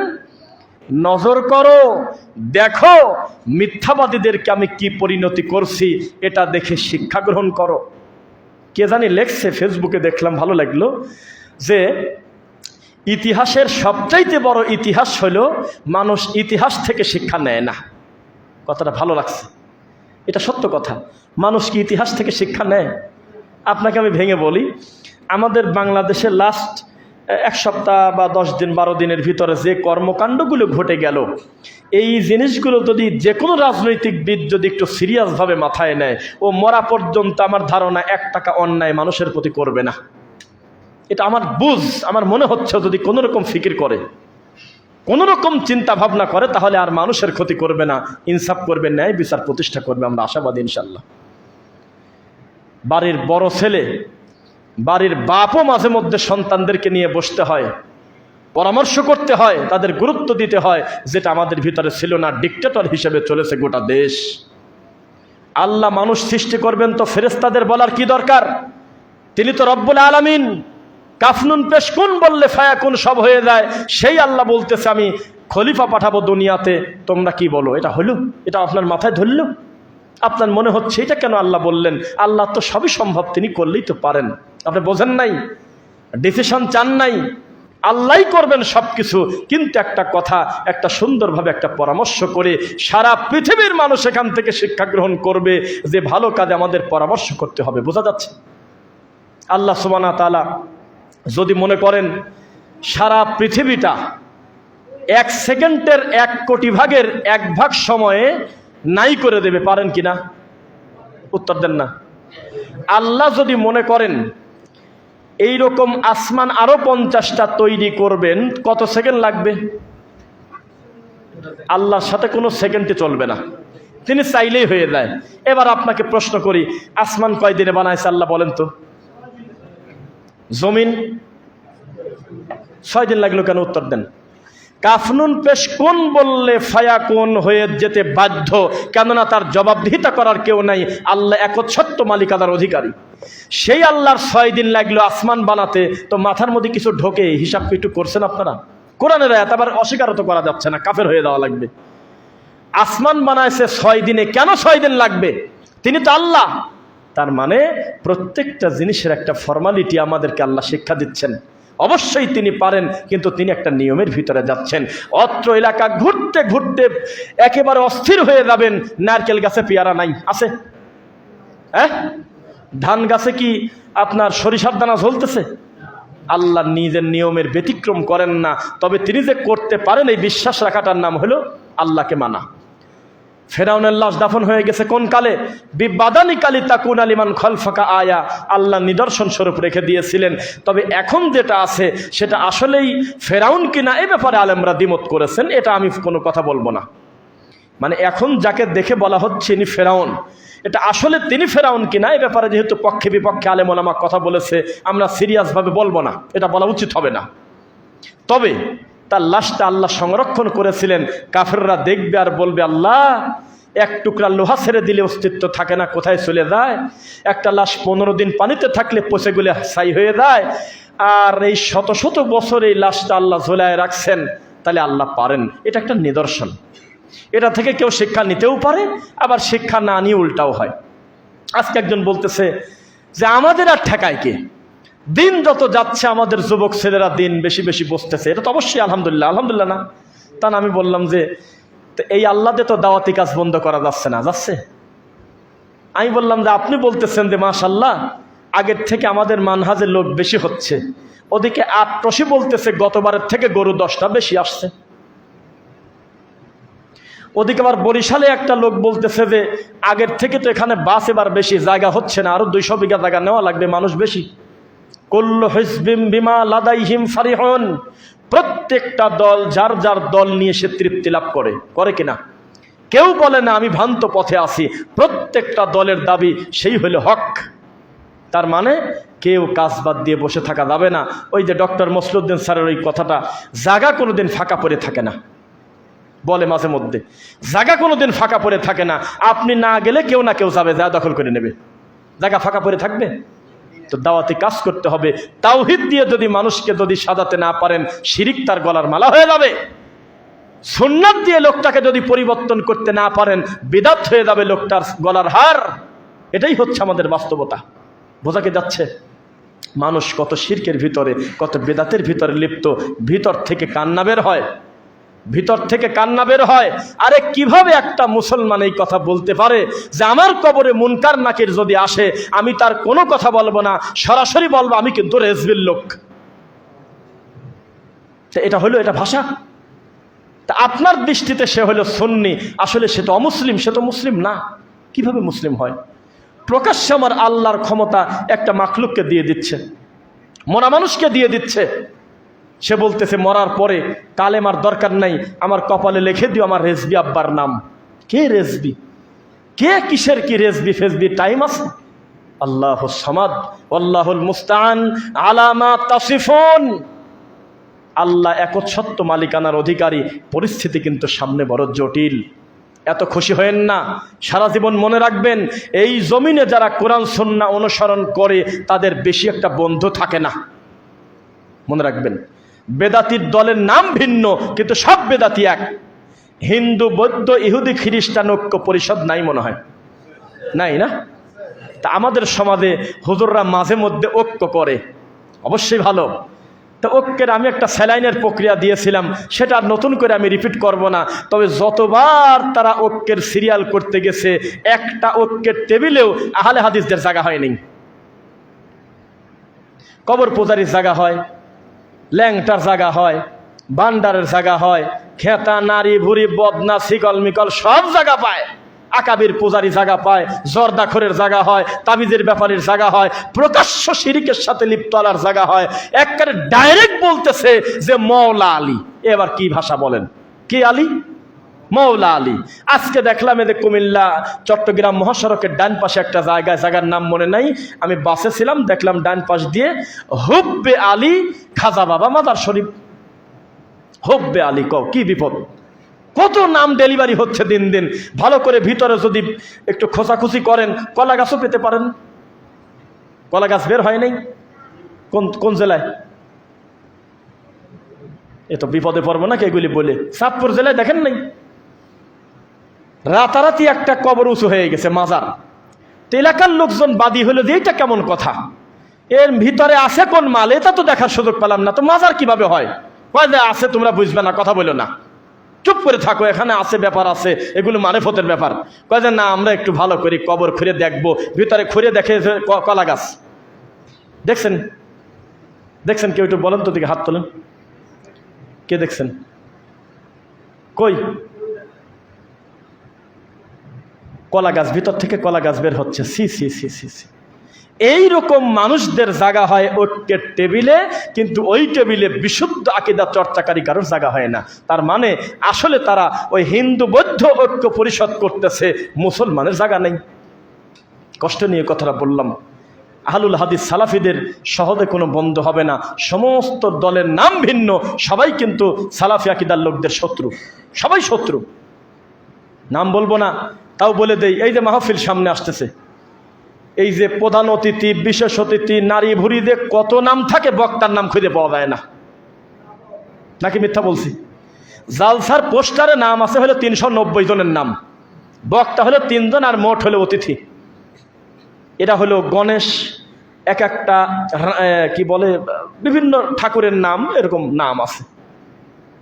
নজর করো, দেখো মিথ্যাবাদীদেরকে আমি কি পরিণতি করছি, এটা দেখে শিক্ষা গ্রহণ করো। কে জানি লেখছে, ফেসবুকে দেখলাম, ভালো লাগলো, যে ইতিহাসের সবচাইতে বড় ইতিহাস হলো মানুষ ইতিহাস থেকে শিক্ষা নেয় না। কথাটা ভালো লাগছে, এটা সত্য কথা। মানুষ কি ইতিহাস থেকে শিক্ষা নেয়? আপনাকে আমি ভেঙে বলি, আমাদের বাংলাদেশে লাস্ট 1 সপ্তাহ বা 10 দিন 12 দিনের ভিতরে যে কর্মকাণ্ডগুলো ঘটে গেল, এই জিনিসগুলো যদি যে কোনো রাজনৈতিকবিদ যদি একটু সিরিয়াসভাবে মাথায় নেয়, ও মরা পর্যন্ত আমার ধারণা 1 টাকা অন্যায় মানুষের প্রতি করবে না। এটা আমার মনে হচ্ছে, যদি কোনো রকম ফিকির করে, কোনো রকম চিন্তা ভাবনা করে, তাহলে আর মানুষের ক্ষতি করবে না, ইনসাফ করবে, ন্যায় বিচার প্রতিষ্ঠা করবে। আমরা আশাবাদী ইনশাল্লাহ। বাড়ির বড় ছেলে, বাড়ির বাপও মাঝে মধ্যে সন্তানদেরকে নিয়ে বসতে হয়, পরামর্শ করতে হয়, তাদের গুরুত্ব দিতে হয়, যেটা আমাদের ভিতরে ছিল না। ডিক্টেটর হিসেবে চলেছে গোটা দেশ। আল্লাহ মানুষ সৃষ্টি করবেন তো ফেরেশতাদের বলার কি দরকার? তিনি তো রব্বুল আলামিন। কাফনুন পেশকুন বললে ফায়াকুন সব হয়ে যায়। সেই আল্লাহ বলতেছে আমি খলিফা পাঠাবো দুনিয়াতে, তোমরা কি বলো? এটা হলো? এটা আপনার মাথায় ধরলো? আপনার মনে হচ্ছে এটা কেন আল্লাহ বললেন? আল্লাহ তো সবই সম্ভব, তিনি করলেই তো পারেন। আপনি বোঝেন নাই, ডিসিশন চান নাই, আল্লাহই করবেন সব কিছু। কিন্তু একটা কথা, একটা সুন্দরভাবে একটা পরামর্শ করে সারা পৃথিবীর মানুষ এখান থেকে শিক্ষা গ্রহণ করবে যে ভালো কাজে আমাদের পরামর্শ করতে হবে। বোঝা যাচ্ছে? আল্লাহ সুবহানাহু ওয়া তাআলা যদি মনে করেন সারা পৃথিবীটা 1 সেকেন্ডের 1 কোটি ভাগের 1 ভাগ সময়ে নাই করে দেবে, পারেন কিনা? উত্তর দেন না। আল্লাহ যদি মনে করেন এই রকম আসমান আরো 50টা তৈরি করবেন, কত সেকেন্ড লাগবে? আল্লাহর সাথে কোনো সেকেন্ডে চলবে না, তিনি চাইলেই হয়ে যায়। এবার আপনাকে প্রশ্ন করি, আসমান কয় দিনে বানাইছে আল্লাহ বলেন তো? জমিন 6 দিন লাগলো কেন? উত্তর দেন। কাফনুন পেশকুন বললে ফায়াকুন হয়ে যেতে বাধ্য, কেননা তার জবাবদিহিতা করার কেউ নাই। আল্লাহ একচ্ছত্ব মালিকানার অধিকারী। সেই আল্লাহর 6 দিন লাগলো আসমান বানাতে, তো মাথার মধ্যে কিছু ঢোকে? হিসাব একটু করছেন আপনারা? কোরআনের আয়াত, আবার অস্বীকারও তো করা যাচ্ছে না, কাফের হয়ে যাওয়া লাগবে। আসমান বানাইছে 6 দিনে, কেন 6 দিন লাগবে? তিনি তো আল্লাহ। তার মানে প্রত্যেকটা জিনিসের একটা ফর্মালিটি আমাদেরকে আল্লাহ শিক্ষা দিচ্ছেন। অবশ্যই তিনি পারেন, কিন্তু তিনি একটা নিয়মের ভিতরে যাচ্ছেন। অত্র এলাকা ঘুরতে ঘুরতে একেবারে অস্থির হয়ে যাবেন। নারকেল গাছে পেয়ারা নাই, আছে? হ্যাঁ, ধান গাছে কি আপনার সরিষার দানা ঝলতেছে? আল্লাহ নিজের নিয়মের ব্যতিক্রম করেন না। তবে তিনি যে করতে পারেন, এই বিশ্বাস রাখাটার নাম হলো আল্লাহকে মানা। ফেরাউনের লাশ দাফন হয়ে গেছে কোন কালে? বিবাদানি কালি তাকুন আলিমান খলফাকা আয়া, আল্লাহ নিদর্শন স্বরূপ রেখে দিয়েছিলেন। তবে এখন যেটা আছে সেটা আসলেই ফেরাউন কিনা, এ ব্যাপারে আলেমরা দ্বিমত করেছেন, এটা আমি কোনো কথা বলবো না। মানে এখন যাকে দেখে বলা হচ্ছে ইনি ফেরাউন, এটা আসলে তিনি ফেরাউন কিনা, এ ব্যাপারে যেহেতু পক্ষে বিপক্ষে আলেম ওলামা কথা বলেছে, আমরা সিরিয়াসভাবে বলবো না, এটা বলা উচিত হবে না। তবে তার লাশটা আল্লাহ সংরক্ষণ করেছিলেন। কাফেররা দেখবে আর বলবে, আল্লাহ, 1 টুকরা লোহা ছেড়ে দিলে অস্তিত্ব থাকে না, কোথায় চলে যায়? একটা লাশ 15 দিন পানিতে থাকলে পচে গেলে ছাই হয়ে যায়। আর এই শত শত বছর এই লাশটা আল্লাহ ঝোলায় রাখছেন, তাহলে আল্লাহ পারেন। এটা একটা নিদর্শন। এটা থেকে কেউ শিক্ষা নিতেও পারে, আবার শিক্ষা না নিয়ে উল্টাও হয়। আজকে একজন বলতেছে যে আমাদের আর ঠেকায় কে? দিন যত যাচ্ছে আমাদের যুবক ছেলেরা দিন বেশি বেশি বসতেছে। এটা তো অবশ্যই আলহামদুলিল্লাহ, আলহামদুলিল্লাহ না? তা আমি বললাম যে এই আল্লাহতে তো দাওয়াতি কাজ বন্ধ করা যাচ্ছে না, যাচ্ছে? আমি বললাম যে আপনি বলতেছেন যে মাশাআল্লাহ আগের থেকে আমাদের মানহাজের লোক বেশি হচ্ছে, ওদিকে আট্রসি বলতেছে গতবারের থেকে গরু 10টা বেশি আসছে। ওদিকে আবার বরিশালে একটা লোক বলতেছে যে আগের থেকে তো এখানে বাস এবার বেশি, জায়গা হচ্ছে না, আরো 200 বিঘা জায়গা নেওয়া লাগবে, মানুষ বেশি। কুল্লু হিজবিম বিমা লাদাইহিম ফারিহুন, প্রত্যেকটা দল যার যার দল নিয়ে সে তৃপ্তি লাভ করে কিনা? কেউ বলে না আমি ভ্রান্ত পথে আছি। প্রত্যেকটা দলের দাবি সেই হলো হক। তার মানে কেউ কাজ বাদ দিয়ে বসে থাকা যাবে না। ওই যে ডক্টর মসলুদ্দিন স্যারের ওই কথাটা, জায়গা কোনোদিন ফাঁকা পড়ে থাকে না, বলে মাঝে মধ্যে, জায়গা কোনোদিন ফাঁকা পড়ে থাকে না। আপনি না গেলে কেউ না কেউ যাবে, যা দখল করে নেবে। জায়গা ফাঁকা পড়ে থাকবে? তো দাওয়াতি কাজ করতে হবে। তাওহীদ দিয়ে যদি মানুষকে যদি সাজাতে না পারেন, শিরিক তার গলার মালা হয়ে যাবে। সুন্নাত দিয়ে লোকটাকে যদি পরিবর্তন করতে না পারেন, বিদআত হয়ে যাবে লোকটার গলার হার। এটাই হচ্ছে আমাদের বাস্তবতা। বোঝা কি যাচ্ছে? মানুষ কত শিরকের ভিতরে, কত বেদাতের ভিতরে লিপ্ত, ভিতর থেকে কান্না বের হয়, ভিতর থেকে কান্না বের হয়। আরে কিভাবে একটা মুসলমান এই কথা বলতে পারে যে আমার কবরে মুনকার নাকির যদি আসে আমি তার কোনো কথা বলবো না, সরাসরি বলবো আমি কিন্তু রেজবির লোক? এটা হলো এটা ভাষা? তা আপনার দৃষ্টিতে সে হলো সুন্নি, আসলে সে তো অমুসলিম, সে তো মুসলিম না। কিভাবে মুসলিম হয়? প্রকাশ্যে আমার আল্লাহর ক্ষমতা একটা মাখলুককে দিয়ে দিচ্ছে, মরা মানুষকে দিয়ে দিচ্ছে। সে বলতেছে মরার পরে কালেমার দরকার নাই, আমার কপালে লিখে দিও আমার রেজবি আব্বার নাম। কে রেজবি? কে কিসের কি রেজবি ফেজবি টাইম আছে? আল্লাহুস সামাদ আল্লাহুল মুস্তাআন আলা মা তাসিফুন। আল্লাহ একচ্ছত্ব মালিকানার অধিকারী। পরিস্থিতি কিন্তু সামনে বড় জটিল। এত খুশি হয়েন না, সারা জীবন মনে রাখবেন এই জমিনে যারা কোরআন সুন্নাহ অনুসরণ করে তাদের বেশি একটা বন্ধু থাকে না। মনে রাখবেন, বেদাতির দলের নাম ভিন্ন কিন্তু সব বেদাতি এক। হিন্দু, বৌদ্ধ, ইহুদি, খ্রিস্টান ঐক্য পরিষদ নাই মনে হয়, নাই না? তা আমাদের সমাজে হুজুররা মাঝে মধ্যে ঐক্য করে, অবশ্যই ভালো। তো ঐক্যের আমি একটা স্যালাইনের প্রক্রিয়া দিয়েছিলাম, সেটা নতুন করে আমি রিপিট করব না। তবে যতবার তারা ঐক্যের সিরিয়াল করতে গেছে একটা ঐক্যের টেবিলেও আহলে হাদিসদের জায়গা হয়নি। কবর পূজারির জায়গা হয়, ল্যাংটার জায়গা হয়, বান্ডারের জায়গা হয়, খেতা, নারী, ভুরি, বদনা, শিকল মিকল সব জায়গা পায়। আকাবির পূজারি জায়গা পায়, জর্দাখরের জায়গা হয়, তাবিজের ব্যাপারের জায়গা হয়, প্রকাশ্য শিরিকের সাথে লিপ্ত আলার জায়গা হয়। একবারে ডাইরেক্ট বলতেছে যে মওলা আলী। এবার কি ভাষা বলেন? কি আলী? মওলা আলী। আজকে দেখলাম এদের কুমিল্লা চট্টগ্রাম মহাসড়কের ডান পাশে একটা জায়গায়, জায়গার নাম মনে নাই, আমি বাসে ছিলাম, দেখলাম ডান পাশ দিয়ে হুব্বে আলী খাজা বাবা মাদার শরীফ। হুব্বে আলী, কও কি বিপদ! কত নাম ডেলিভারি হচ্ছে দিন দিন। ভালো করে ভিতরে যদি একটু খোঁচাখুচি করেন কলা গাছও পেতে পারেন। কলা গাছ বের হয় নাই কোন কোন জেলায়? এ তো বিপদে পড়বো নাকি এগুলি বলে। চাঁদপুর জেলায় দেখেন নাই, রাতারাতি একটা কবর উঁচু হয়ে গেছে, মাজার। তো এলাকার লোকজন বাদী হলো যে এইটা কেমন কথা, এর ভিতরে আছে কোন মাল, এটা তো দেখার সুযোগ পেলাম না, তো মাজার কিভাবে হয়? কয় যে আছে, তোমরা বুঝবে না, কথা বলো না, চুপ করে থাকো, এখানে আছে, ব্যাপার আছে, এগুলো মারেফতের ব্যাপার। কয় যে না, আমরা একটু ভালো করি কবর খুঁড়ে দেখবো। ভিতরে খুঁড়ে দেখে কলা গাছ। দেখছেন? দেখছেন কেউ? একটু বলেন তো, দিকে হাত তোলেন। কে দেখছেন? কই? কলা গাছ, ভিতর থেকে কলা গাছ বের হচ্ছে। সি সি সি সি সি। এইরকম মানুষদের জায়গা হয় ঐক্যের টেবিলে, কিন্তু ওই টেবিলে বিশুদ্ধ আকীদা চর্চাকারী কারোর জায়গা হয় না। তার মানে আসলে তারা ওই হিন্দু বৌদ্ধ ঐক্য পরিষদ করতেছে, মুসলমানের জায়গা নেই। কষ্ট নিয়ে কথাটা বললাম। আহলুল হাদিস সালাফিদের সহজে কোনো বন্ধ হবে না। সমস্ত দলের নাম ভিন্ন, সবাই কিন্তু সালাফি আকীদার লোকদের শত্রু, সবাই শত্রু। নাম বলবো না, তাও বলে দেই, এই যে মাহফিল সামনে আসতেছে, এই যে প্রধান অতিথি, বিশেষ অতিথি, নারী ভুরিদের কত নাম থাকে, বক্তার নাম খুঁজে পাওয়া যায় না। নাকি মিথ্যা বলছি? জালসার পোস্টারে নাম আছে হলো 390 জনের নাম, বক্তা হলো 3 জন, আর মোট হলো অতিথি। এটা হলো গণেশ, এক একটা কি বলে বিভিন্ন ঠাকুরের নাম, এরকম নাম আছে।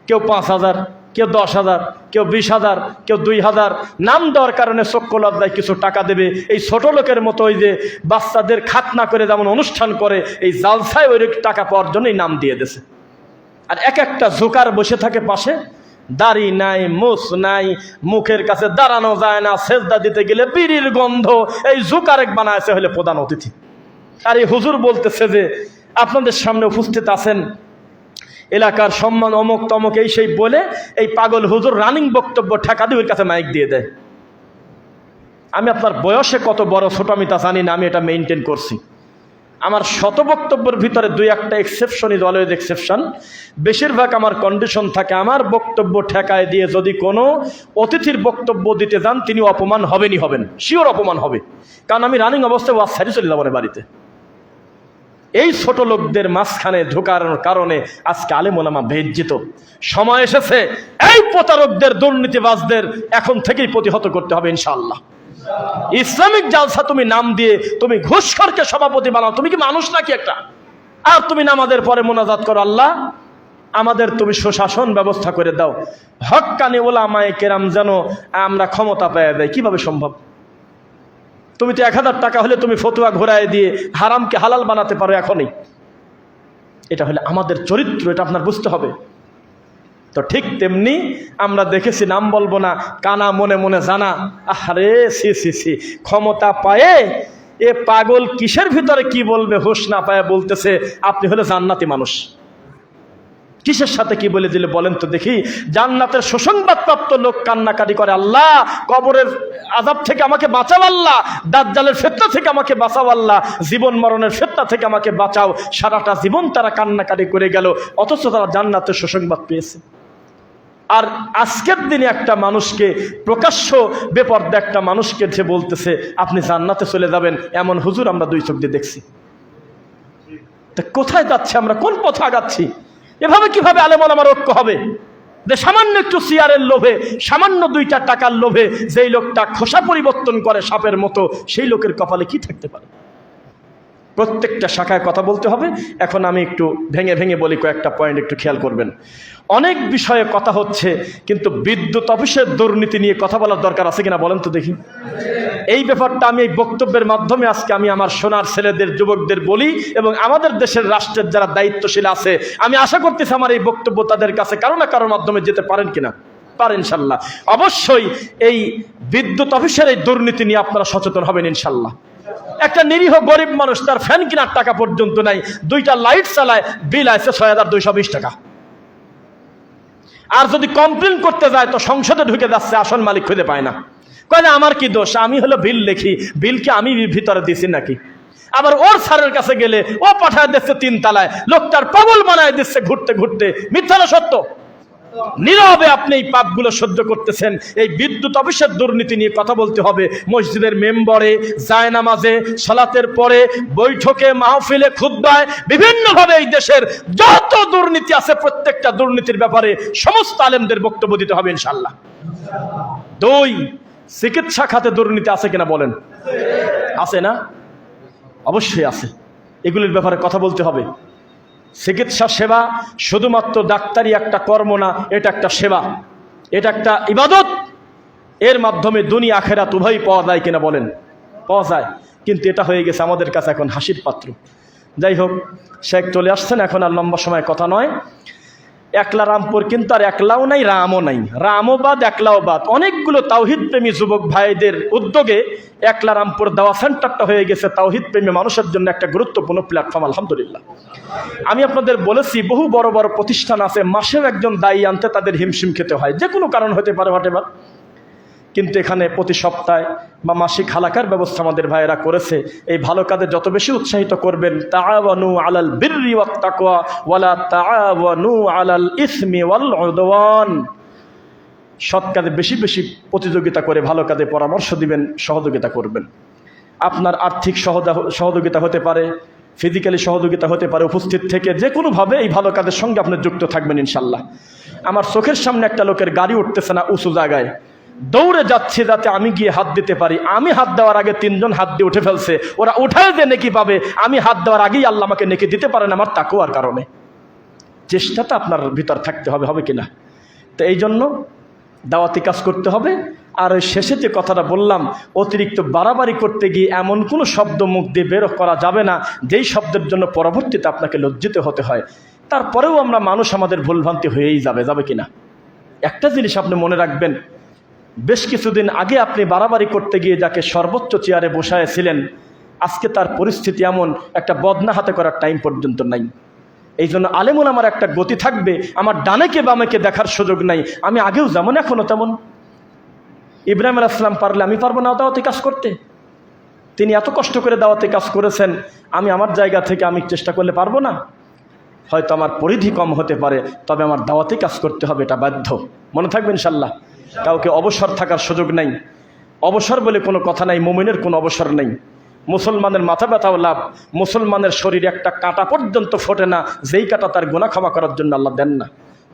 কেউ 5000, কেউ 10,000, কেউ 20,000, কেউ 2,000। নাম দেওয়ার কারণে চক্ষু লজ্জায় কিছু টাকা দেবে। এই ছোট লোকের মতো ওই যে বাচ্চাদের খাতনা করে যেমন অনুষ্ঠান করে, এই জালসায় ওই টাকা পাওয়ার জন্যই নাম দিয়ে দিয়েছে। আর এক একটা জোকার বসে থাকে পাশে, দাড়ি নাই, মুছ নাই, মুখের কাছে দাঁড়ানো যায় না, সেজদা দিতে গেলে বিড়ির গন্ধ। এই জোকার এক বানাইছে হলে প্রধান অতিথি। আর এই হুজুর বলতেছে যে আপনাদের সামনে উপস্থিত আছেন, এলাকার সম্মান অমুক তমক, এই সেই বলে এই পাগল হুজুর রানিং বক্তব্য ঠেকা দিয়ে ওর কাছে মাইক দিয়ে দেয়। আমি আপনার বয়সে কত বড় ছোট আমি তা জানি না, আমি এটা মেনটেন করছি। আমার শত বক্তব্যের ভিতরে 2-1টা এক্সেপশন ইজ অলওয়েজ এক্সেপশন। বেশিরভাগ আমার কন্ডিশন থাকে, আমার বক্তব্য ঠেকায় দিয়ে যদি কোনো অতিথির বক্তব্য দিতে যান তিনি অপমান হবেনই হবেন, শিওর অপমান হবে। কারণ আমি রানিং অবস্থায় ওয়াজ ছাড়ি চলে যাবো বাড়িতে। এই ছোট লোকদের মাঝখানে ঢোকার কারণে আজকে আলেম ওলামা বেইজ্জত। সময় এসেছে এই প্রতারকদের, দুর্নীতিবাজদের এখন থেকেই প্রতিহত করতে হবে ইনশাআল্লাহ। ইসলামিক জালসা তুমি নাম দিয়ে তুমি ঘুষখোরকে সভাপতি বানাও, তুমি কি মানুষ নাকি একটা? আর তুমি নামাজের পরে মোনাজাত করো, আল্লাহ আমাদের তুমি সুশাসন ব্যবস্থা করে দাও, হক্কানি ওলামায়ে কেরাম যেন আমরা ক্ষমতা পেয়ে দেয়। কিভাবে সম্ভব? তুমি তো 1000 টাকা হলে তুমি ফতুয়া ঘোরায় দিয়ে হারামকে হালাল বানাতে পারো এখনই। এটা হলে আমাদের চরিত্র, এটা আপনার বুঝতে হবে। তো ঠিক তেমনি আমরা দেখেছি, নাম বলবো না, কানা মনে মনে জানা, আরে সি সি সি, ক্ষমতা পায়ে এ পাগল কিসের ভিতরে কি বলবে হুঁশ না পায়ে বলতেছে আপনি হলে জান্নাতি মানুষ। কিসের সাথে কি বলে দিলে বলেন তো দেখি? জান্নাতের সুসংবাদপ্রাপ্ত লোক কান্নাকাটি করে, আল্লাহ কবরের আযাব থেকে আমাকে বাঁচাও, আল্লাহ দাজ্জালের ফিতনা থেকে আমাকে বাঁচাও, আল্লাহ জীবন মরণের ফিতনা থেকে আমাকে বাঁচাও। সারাটা জীবন তারা কান্নাকাটি করে গেল, অথচ তারা জান্নাতের সুসংবাদ পেয়েছে। আর আজকের দিনে একটা মানুষকে, প্রকাশ্য বেপর্দা একটা মানুষকে যে বলতেছে আপনি জান্নাতে চলে যাবেন, এমন হুজুর আমরা 2 চোখ দিয়ে দেখছি। তা কোথায় যাচ্ছে আমরা, কোন পথে আগাচ্ছি? এভাবে কিভাবে আলেম ওলামার ঐক্য হবে? যে সামান্য একটু চেয়ারের লোভে, সামান্য 2টা টাকার লোভে যেই লোকটা খোসা পরিবর্তন করে সাপের মতো, সেই লোকের কপালে কি থাকতে পারে? প্রত্যেকটা শাখায় কথা বলতে হবে। এখন আমি একটু ভেঙে ভেঙে বলি, কয়েকটা পয়েন্ট একটু খেয়াল করবেন। অনেক বিষয়ে কথা হচ্ছে, কিন্তু বিদ্যুৎ অফিসের দুর্নীতি নিয়ে কথা বলার দরকার আছে কিনা বলেন তো দেখি। এই ব্যাপারটা আমি এই বক্তব্যের মাধ্যমে আজকে আমি আমার সোনার ছেলেদের, যুবকদের বলি, এবং আমাদের দেশের রাষ্ট্রের যারা দায়িত্বশীল আছে, আমি আশা করতেছি আমার এই বক্তব্য তাদের কাছে কারো না কারোর মাধ্যমে যেতে পারেন কিনা। পারেন ইনশাল্লাহ। অবশ্যই এই বিদ্যুৎ অফিসের এই দুর্নীতি নিয়ে আপনারা সচেতন হবেন ইনশাল্লাহ। একটা নিরীহ গরিব মানুষ, তার ফ্যান কেনার টাকা পর্যন্ত নাই, 2টা লাইট চালায়, বিল আছে 6220 টাকা। আর যদি কমপ্লেন করতে যায় তো সংসদে ঢুকে যাচ্ছে, আসন মালিক খুঁজে পায় না। কয় না আমার কি দোষ, আমি হলো বিল লিখি, বিল কি আমি ভিতরে দিছি নাকি? আবার ওর স্যারের কাছে গেলে ও পাঠায় দিচ্ছে 3 তলায়, লোকটার পাগল বানায় দিচ্ছে ঘুরতে ঘুরতে। মিথ্যা না সত্য? নীরবে আপনি এই পাপগুলো সহ্য করতেছেন। এই বিদ্যুৎ অফিসের দুর্নীতি নিয়ে কথা বলতে হবে। মসজিদের মেম্বরে, জায়নামাজে, সালাতের পরে, বৈঠকে, মাহফিলে, খুতবায়, বিভিন্নভাবে এই দেশের যত দুর্নীতি আছে প্রত্যেকটা দুর্নীতির ব্যাপারে সমস্ত আলেমদের বক্তব্য দিতে হবে ইনশাআল্লাহ। 2, চিকিৎসা খাতে দুর্নীতি আছে কিনা বলেন? আছে না? অবশ্যই আছে। এগুলির ব্যাপারে কথা বলতে হবে। চিকিৎসা সেবা শুধুমাত্র ডাক্তারি একটা কর্ম না, এটা একটা সেবা, এটা একটা ইবাদত। এর মাধ্যমে দুনিয়া আখেরাত উভয়ই পাওয়া যায় কিনা বলেন? পাওয়া যায়। কিন্তু এটা হয়ে গেছে আমাদের কাছে এখন হাসির পাত্র। যাই হোক, শেখ চলে আসছেন, এখন আর লম্বা সময় কথা নয়। একলা রামপুর কিন্তু আর একলাও নাই, রামও নাই। রামও বাদ, একলাও বাদ। অনেকগুলো তাওহিদ প্রেমী যুবক ভাইদের উদ্যোগে একলা রামপুর দাওয়া সেন্টারটা হয়ে গেছে তাওহিদ প্রেমী মানুষের জন্য একটা গুরুত্বপূর্ণ প্ল্যাটফর্ম, আলহামদুলিল্লাহ। আমি আপনাদের বলেছি, বহু বড় বড় প্রতিষ্ঠান আছে, মাসেও একজন দায়ী আনতে তাদের হিমশিম খেতে হয়, যে কোনো কারণ হতে পারে, হোয়াটএভার। কিন্তু এখানে প্রতি সপ্তাহে বা মাসিক হালাকার ব্যবস্থা আমাদের ভাইয়েরা করেছে। এই ভালো কাজে যত বেশি উৎসাহিত করবেন, তাআওয়ানু আলাল বিররি ওয়াত তাকওয়া ওয়ালা তাআওয়ানু আলাল ইসমি ওয়াল উদওয়ান। সৎ কাজে বেশি বেশি প্রতিযোগিতা করে ভালো কাজে পরামর্শ দিবেন, সহযোগিতা করবেন। আপনার আর্থিক সহযোগিতা হতে পারে, ফিজিক্যালি সহযোগিতা হতে পারে, উপস্থিত থেকে যে কোনোভাবে এই ভালো কাজের সঙ্গে আপনি যুক্ত থাকবেন ইনশাল্লাহ। আমার চোখের সামনে একটা লোকের গাড়ি উঠতেছে না উঁচু জায়গায়, দৌড়ে যাচ্ছে যাতে আমি গিয়ে হাত দিতে পারি। আমি হাত দেওয়ার আগে 3 জন হাত দিয়ে উঠে ফেলছে, ওরা উঠায় যে নেকি পাবে, আমি হাত দেওয়ার আগেই আল্লাহ আমাকে নেকি দিতে পারেন আমার তাকওয়ার কারণে। চেষ্টাটা আপনার ভিতর থাকতে হবে, হবে কিনা? তো এই জন্য দাওয়াতি কাজ করতে হবে। আর ওই শেষে যে কথাটা বললাম, অতিরিক্ত বাড়াবাড়ি করতে গিয়ে এমন কোনো শব্দ মুখ দিয়ে বের করা যাবে না যেই শব্দের জন্য পরবর্তীতে আপনাকে লজ্জিত হতে হয়। তারপরেও আমরা মানুষ, আমাদের ভুলভ্রান্তি হয়েই যাবে, যাবে কিনা? একটা জিনিস আপনি মনে রাখবেন, বেশ কিছুদিন আগে আপনি বাড়াবাড়ি করতে গিয়ে যাকে সর্বোচ্চ চেয়ারে বসায়েছিলেন, আজকে তার পরিস্থিতি এমন, একটা বদনা হাতে করার টাইম পর্যন্ত নাই। এই জন্য আলেমুল আমার একটা গতি থাকবে, আমার ডানেকে বামেকে দেখার সুযোগ নাই। আমি আগেও যেমন এখনো তেমন। ইব্রাহিম আলাইহিস সালাম পারলে আমি পারবো না দাওয়াতি কাজ করতে? তিনি এত কষ্ট করে দাওয়াতি কাজ করেছেন, আমি আমার জায়গা থেকে আমি চেষ্টা করলে পারবো না? হয়তো আমার পরিধি কম হতে পারে, তবে আমার দাওয়াতি কাজ করতে হবে, এটা বাধ্য। মনে থাকবে ইনশাল্লাহ। কাউকে অবসর থাকার সুযোগ নাই, অবসর বলে কোনো কথা নাই, মুমিনের কোনো অবসর নেই। মুসলমানের মাথা ব্যথাও লাভ, মুসলমানের শরীরে একটা কাঁটা পর্যন্ত ফোটে না যেই কাঁটা তার গুনাহ ক্ষমা করার জন্য আল্লাহ দেন না।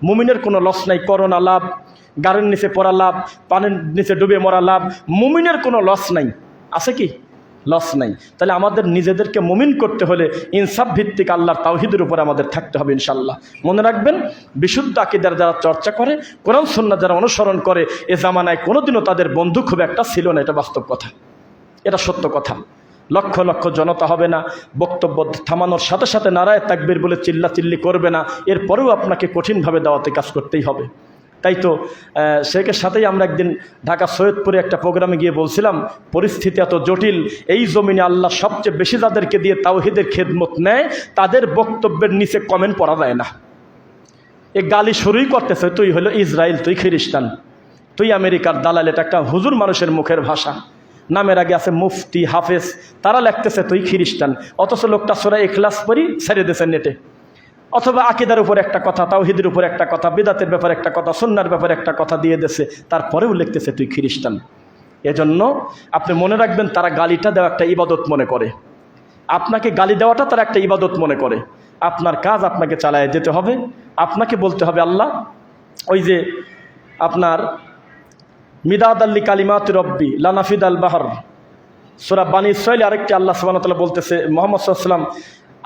মুমিনের কোনো লস নাই, করোনা লাভ, গাড়ির নিচে পড়া লাভ, পানির নিচে ডুবে মরা লাভ, মুমিনের কোনো লস নাই, আছে কি? লস নাই। তাহলে আমাদের নিজেদেরকে মুমিন করতে হলে ইনসাফ ভিত্তিক আল্লাহর তাওহীদের উপরে আমাদের থাকতে হবে ইনশাআল্লাহ। মনে রাখবেন, বিশুদ্ধ আকীদার যারা চর্চা করে, কোরআন সুন্নাহ যারা অনুসরণ করে, এ জামানায় কোনোদিনও তাদের বন্ধু খুব একটা ছিল না, এটা বাস্তব কথা, এটা সত্য কথা। লক্ষ লক্ষ জনতা হবে না, বক্তব্য থামানোর সাথে সাথে নারায়ে তাকবীর বলে চিল্লাচিল্লি করবে না, এরপরেও আপনাকে কঠিনভাবে দাওয়াতে কাজ করতেই হবে। তাই তো শেখের সাথেই আমরা একদিন ঢাকা সৈয়দপুরে একটা প্রোগ্রামে গিয়ে বলছিলাম, পরিস্থিতি এত জটিল, এই জমিনে আল্লাহ সবচেয়ে বেশি যাদেরকে দিয়ে তাওহীদের খেদমত নেয়, তাদের বক্তব্যের নিচে কমেন্ট পড়া যায় না। এ গালি শুরুই করতেছে, তুই হলো ইসরায়েল, তুই খ্রিস্টান, তুই আমেরিকার দালাল। এটা একটা হুজুর মানুষের মুখের ভাষা। নামের আগে আছে মুফতি, হাফেজ, তারা লিখতেছে তুই খ্রিস্টান, অথচ লোকটা সূরা ইখলাস পড়ি ছেড়ে দিয়েছে নেটে। অথবা আকীদার উপর একটা কথা, তাওহীদের উপর একটা কথা, বিদআতের ব্যাপারে একটা কথা, সুন্নাহর ব্যাপারে একটা কথা দিয়ে দিয়েছে, তারপরেও লিখতেছে তুই খ্রিস্টান। এজন্য আপনি মনে রাখবেন, তারা গালিটা দেওয়া একটা ইবাদত মনে করে, আপনাকে গালি দেওয়াটা তারা একটা ইবাদত মনে করে। আপনার কাজ আপনাকে চালায় যেতে হবে, আপনাকে বলতে হবে আল্লাহ, ওই যে আপনার মিদাদ আল্লি কালিমাত রব্বি লানাফিদ আল বাহর, সূরা বানী ইসরাঈল আরেকটি আল্লাহ সুবহানাহু ওয়া তাআলা বলতেছে, মুহাম্মদ সাল্লাল্লাহু আলাইহি ওয়াসাল্লাম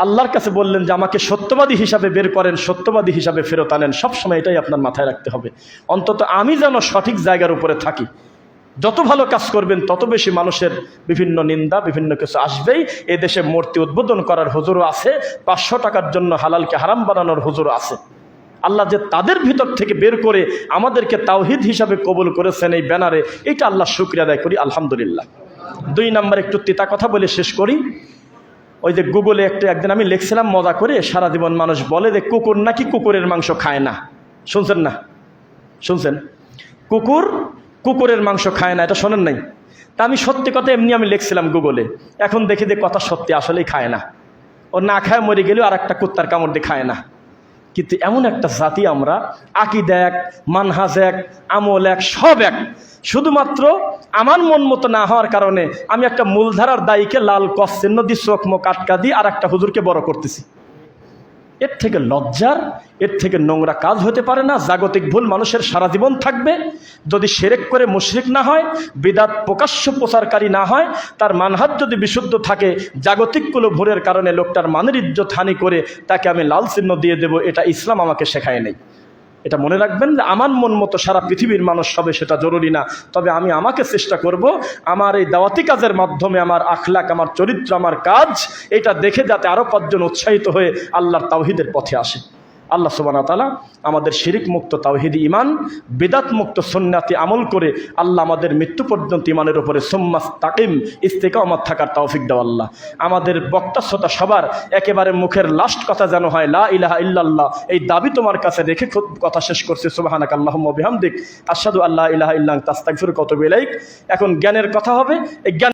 আল্লাহর কাছে বললেন যে আমাকে সত্যবাদী হিসাবে বের করেন, সত্যবাদী হিসাবে ফেরত আনেন। সবসময় এটাই আপনার মাথায় রাখতে হবে, অন্তত আমি যেন সঠিক জায়গার উপরে থাকি। যত ভালো কাজ করবেন তত বেশি মানুষের বিভিন্ন নিন্দা, বিভিন্ন কিছু আসবেই। এ দেশে মূর্তি উদ্বোধন করার হুজুরও আছে, 500 টাকার জন্য হালালকে হারাম বানানোর হুজুরও আছে। আল্লাহ যে তাদের ভিতর থেকে বের করে আমাদেরকে তাওহীদ হিসাবে কবুল করেছেন এই ব্যানারে, এটা আল্লাহ শুকরিয়া আদায় করি, আলহামদুলিল্লাহ। 2 নাম্বার একটু তিতা কথা বলে শেষ করি। ওই যে গুগলে একদিন আমি লিখছিলাম মজা করে, সারা জীবন মানুষ বলে যে কুকুর নাকি কুকুরের মাংস খায় না। শুনছেন না? শুনছেন? কুকুর কুকুরের মাংস খায় না, এটা শোনেন নাই? তা আমি সত্যি কথা এমনি আমি লিখছিলাম গুগলে, এখন দেখি যে কথা সত্যি, আসলেই খায় না। ও না খায় মরে গেলেও আর একটা কুত্তার কামড় দিয়ে খায় না। কিন্তু এমন একটা জাতি আমরা, আকীদা এক, মানহাজ এক, আমল এক, সব এক। শুধুমাত্র আমার মন মতো না হওয়ার কারণে আমি একটা মূলধারার দায়ীকে লাল কস চিহ্ন দিয়ে চোখ মুখ আটকা দিয়ে আর একটা হুজুরকে বড় করতেছি। এর থেকে লজ্জার, এর থেকে নোংরা কাজ হতে পারে না। জাগতিক ভুল মানুষের সারা জীবন থাকবে, যদি শিরক করে মুশরিক না হয়, বিদআত প্রকাশ্য প্রচারকারী না হয়, তার মানহাজ যদি বিশুদ্ধ থাকে, জাগতিক কোনো ভুলের কারণে লোকটার মানের ইজ্জত হানি করে তাকে আমি লাল চিহ্ন দিয়ে দেব, এটা ইসলাম আমাকে শেখায় নেই। এটা মনে রাখবেন যে আমার মন মতো সারা পৃথিবীর মানুষ হবে সেটা জরুরি না, তবে আমি আমাকে চেষ্টা করব আমার এই দাওয়াতি কাজের মাধ্যমে আমার আখলাক, আমার চরিত্র, আমার কাজ, এটা দেখে যাতে আরও 5 জন উৎসাহিত হয়ে আল্লাহর তাওহীদের পথে আসে। আল্লাহ সুবহানাহু ওয়া তাআলা আমাদের শিরিক মুক্ত তাওহীদি ঈমান, বিদআত মুক্ত সুন্নাতি আমল করে আল্লাহ আমাদের মৃত্যু পর্যন্ত ঈমানের উপরে সুম্মাস্তাকিম ইস্তিকামাত থাকার তৌফিক দাও আল্লাহ। আমাদের বক্তা শ্রোতা সবার একেবারে মুখের লাস্ট কথা যেন হয় লা ইলাহা ইল্লাল্লাহ, এই দাবি তোমার কাছে রেখে কথা শেষ করছি। সুবহানাকা আল্লাহুম্মা ওয়া বিহামদিক আশহাদু আল্লা ইলাহা ইল্লা আনতা আস্তাগফিরুকা ওয়া আতুবু ইলাইক। এখন জ্ঞানের কথা হবে। এই জ্ঞান